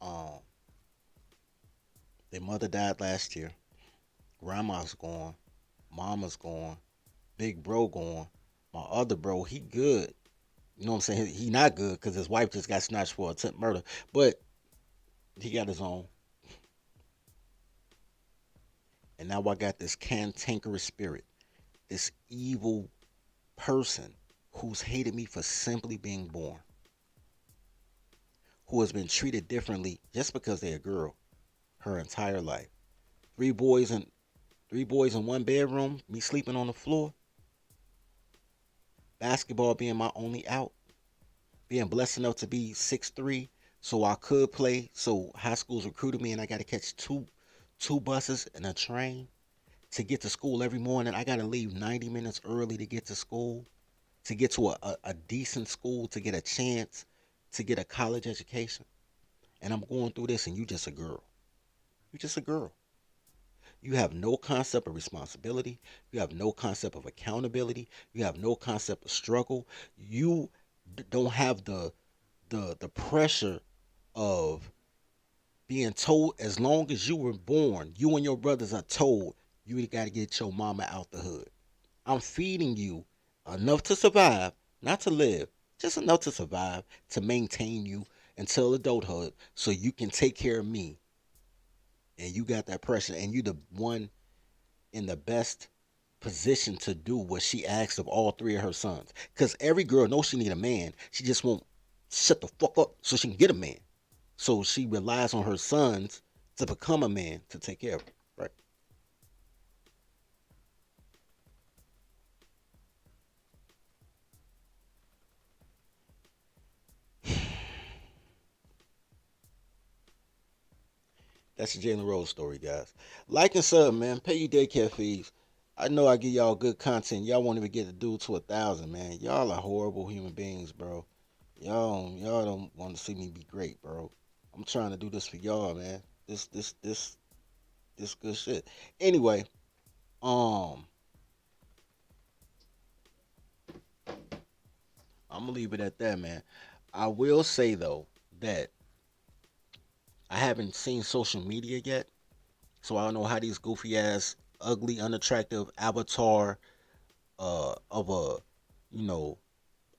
Um their mother died last year. Grandma's gone. Mama's gone. Big bro gone. My other bro, he good. You know what I'm saying? He not good because his wife just got snatched for attempt murder. But he got his own. And now I got this cantankerous spirit, this evil person who's hated me for simply being born, who has been treated differently just because they're a girl her entire life. Three boys in one bedroom, me sleeping on the floor, basketball being my only out, being blessed enough to be 6'3", so I could play. So high schools recruited me, and I got to catch two buses and a train to get to school every morning. I got to leave 90 minutes early to get to school, to get to a decent school, to get a chance to get a college education. And I'm going through this, and you just a girl. You just a girl. You have no concept of responsibility. You have no concept of accountability. You have no concept of struggle. You don't have the pressure of being told, as long as you were born, you and your brothers are told you got to get your mama out the hood. I'm feeding you enough to survive, not to live, just enough to survive, to maintain you until adulthood so you can take care of me. And you got that pressure, and you the one in the best position to do what she asked of all three of her sons. Because every girl knows she need a man. She just won't shut the fuck up so she can get a man. So she relies on her sons to become a man to take care of her, right? That's the Jalen Rose story, guys. Like and sub, man. Pay your daycare fees. I know I give y'all good content. Y'all won't even get the dude to 1,000, man. Y'all are horrible human beings, bro. Y'all don't want to see me be great, bro. I'm trying to do this for y'all, man. This good shit. Anyway, I'm gonna leave it at that, man. I will say though that I haven't seen social media yet, so I don't know how these goofy ass, ugly, unattractive avatar of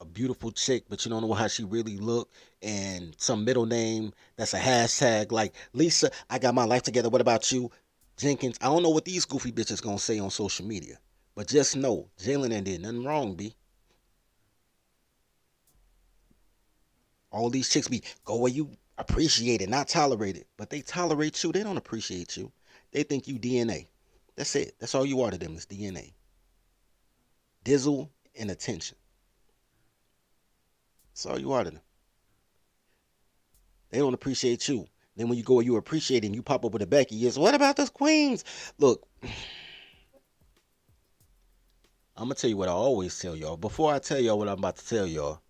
a beautiful chick, but you don't know how she really look, and some middle name that's a hashtag like Lisa, I got my life together. What about you, Jenkins? I don't know what these goofy bitches gonna say on social media, but just know Jalen ain't did nothing wrong, B. All these chicks be go where you appreciate it, not tolerate it, but they tolerate you. They don't appreciate you. They think you DNA. That's it. That's all you are to them is DNA. Dizzle and attention. That's all you are to them. They don't appreciate you. Then when you go and you appreciate it and you pop up with a Becky, yes, what about those queens? Look, I'm going to tell you what I always tell y'all. Before I tell y'all what I'm about to tell y'all,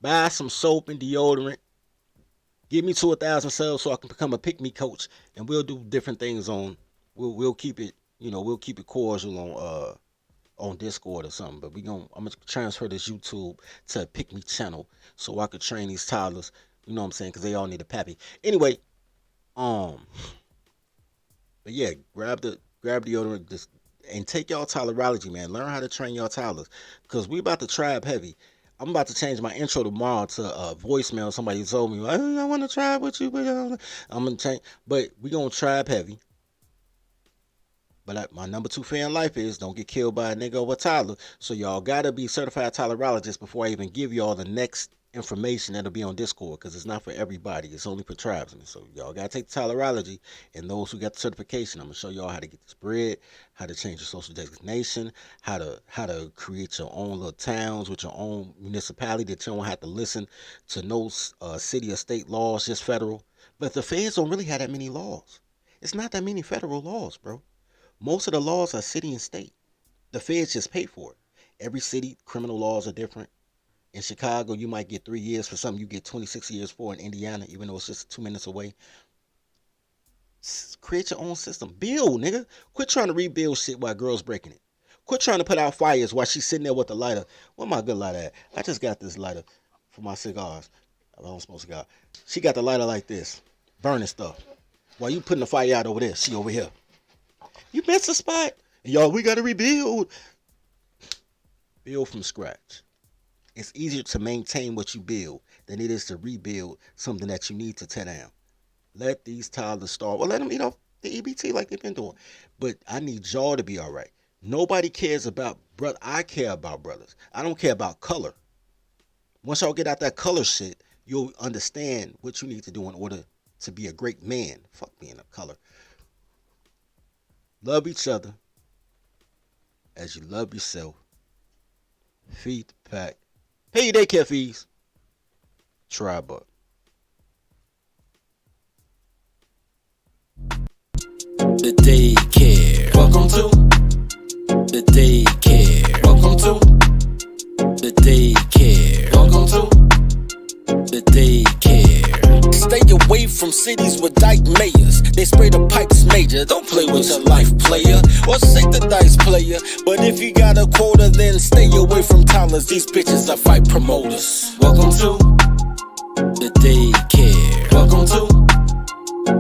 buy some soap and deodorant. Give me to 1,000 subs so I can become a pick me coach, and we'll do different things on. We'll keep it, we'll keep it cordial on Discord or something. But I'm gonna transfer this YouTube to a pick me channel so I could train these toddlers. You know what I'm saying? Because they all need a pappy. Anyway, but yeah, grab deodorant and take y'all tolerology, man. Learn how to train y'all toddlers, because we about to tribe heavy. I'm about to change my intro tomorrow to a voicemail. Somebody told me, I want to tribe with you, but I'm gonna change. But we gonna tribe heavy. But my number 2 fear in life is don't get killed by a nigga or a toddler. So y'all gotta be certified tolerologists before I even give y'all the next information that'll be on Discord, because it's not for everybody. It's only for tribesmen. So y'all gotta take the tolerology, and those who got the certification, I'm gonna show y'all how to get this bread, how to change your social designation, how to create your own little towns with your own municipality that you don't have to listen to no city or state laws, just federal. But the feds don't really have that many laws. It's not that many federal laws, bro. Most of the laws are city and state. The feds just pay for it. Every city, criminal laws are different. In Chicago, you might get 3 years for something you get 26 years for in Indiana, even though it's just 2 minutes away. Create your own system. Build, nigga. Quit trying to rebuild shit while girls breaking it. Quit trying to put out fires while she's sitting there with the lighter. Where my good lighter at? I just got this lighter for my cigars. I don't smoke cigar. She got the lighter like this, burning stuff. While you putting the fire out over there, she over here. You missed a spot. Y'all, we got to rebuild. Build from scratch. It's easier to maintain what you build than it is to rebuild something that you need to tear down. Let these toddlers start. Well, let them eat off the EBT like they've been doing. But I need y'all to be all right. Nobody cares about brother. I care about brothers. I don't care about color. Once y'all get out that color shit, you'll understand what you need to do in order to be a great man. Fuck being a color. Love each other as you love yourself. Feed the pack. Pay your daycare fees. Try buck. The Daycare. Welcome to the Daycare. Welcome to the Daycare. Welcome to the Daycare. Stay away from cities with dyke mayors. They spray the pipes major. Don't play with your life, player. Or shake the dice, player. But if you got a quota, then stay away from toddlers. These bitches are fight promoters. Welcome to the Daycare. Welcome to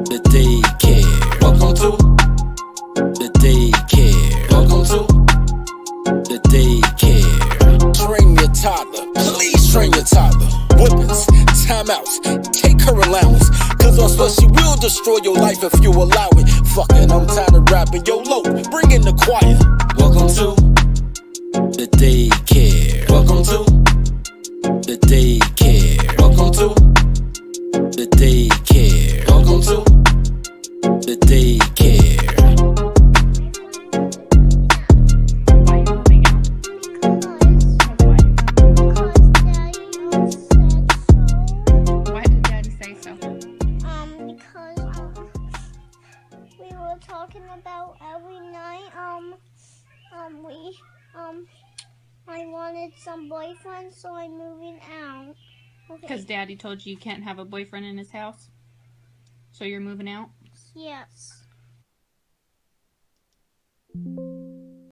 the Daycare. Welcome to the Daycare. Welcome to the Daycare. Train your toddler. Please train your toddler. Whippings, timeouts, take her allowance. Cause on sweat she will destroy your life if you allow it. Fucking, I'm tired of rapping. Yo, low, bring in the choir. Welcome to the Daycare. Welcome to the Daycare. Welcome to the Daycare. Welcome to the Daycare. Why are you moving out? Why did Daddy say so? Because we were talking about every night, I wanted some boyfriend, so I'm moving out. Okay. Because Daddy told you can't have a boyfriend in his house? So you're moving out? Yes.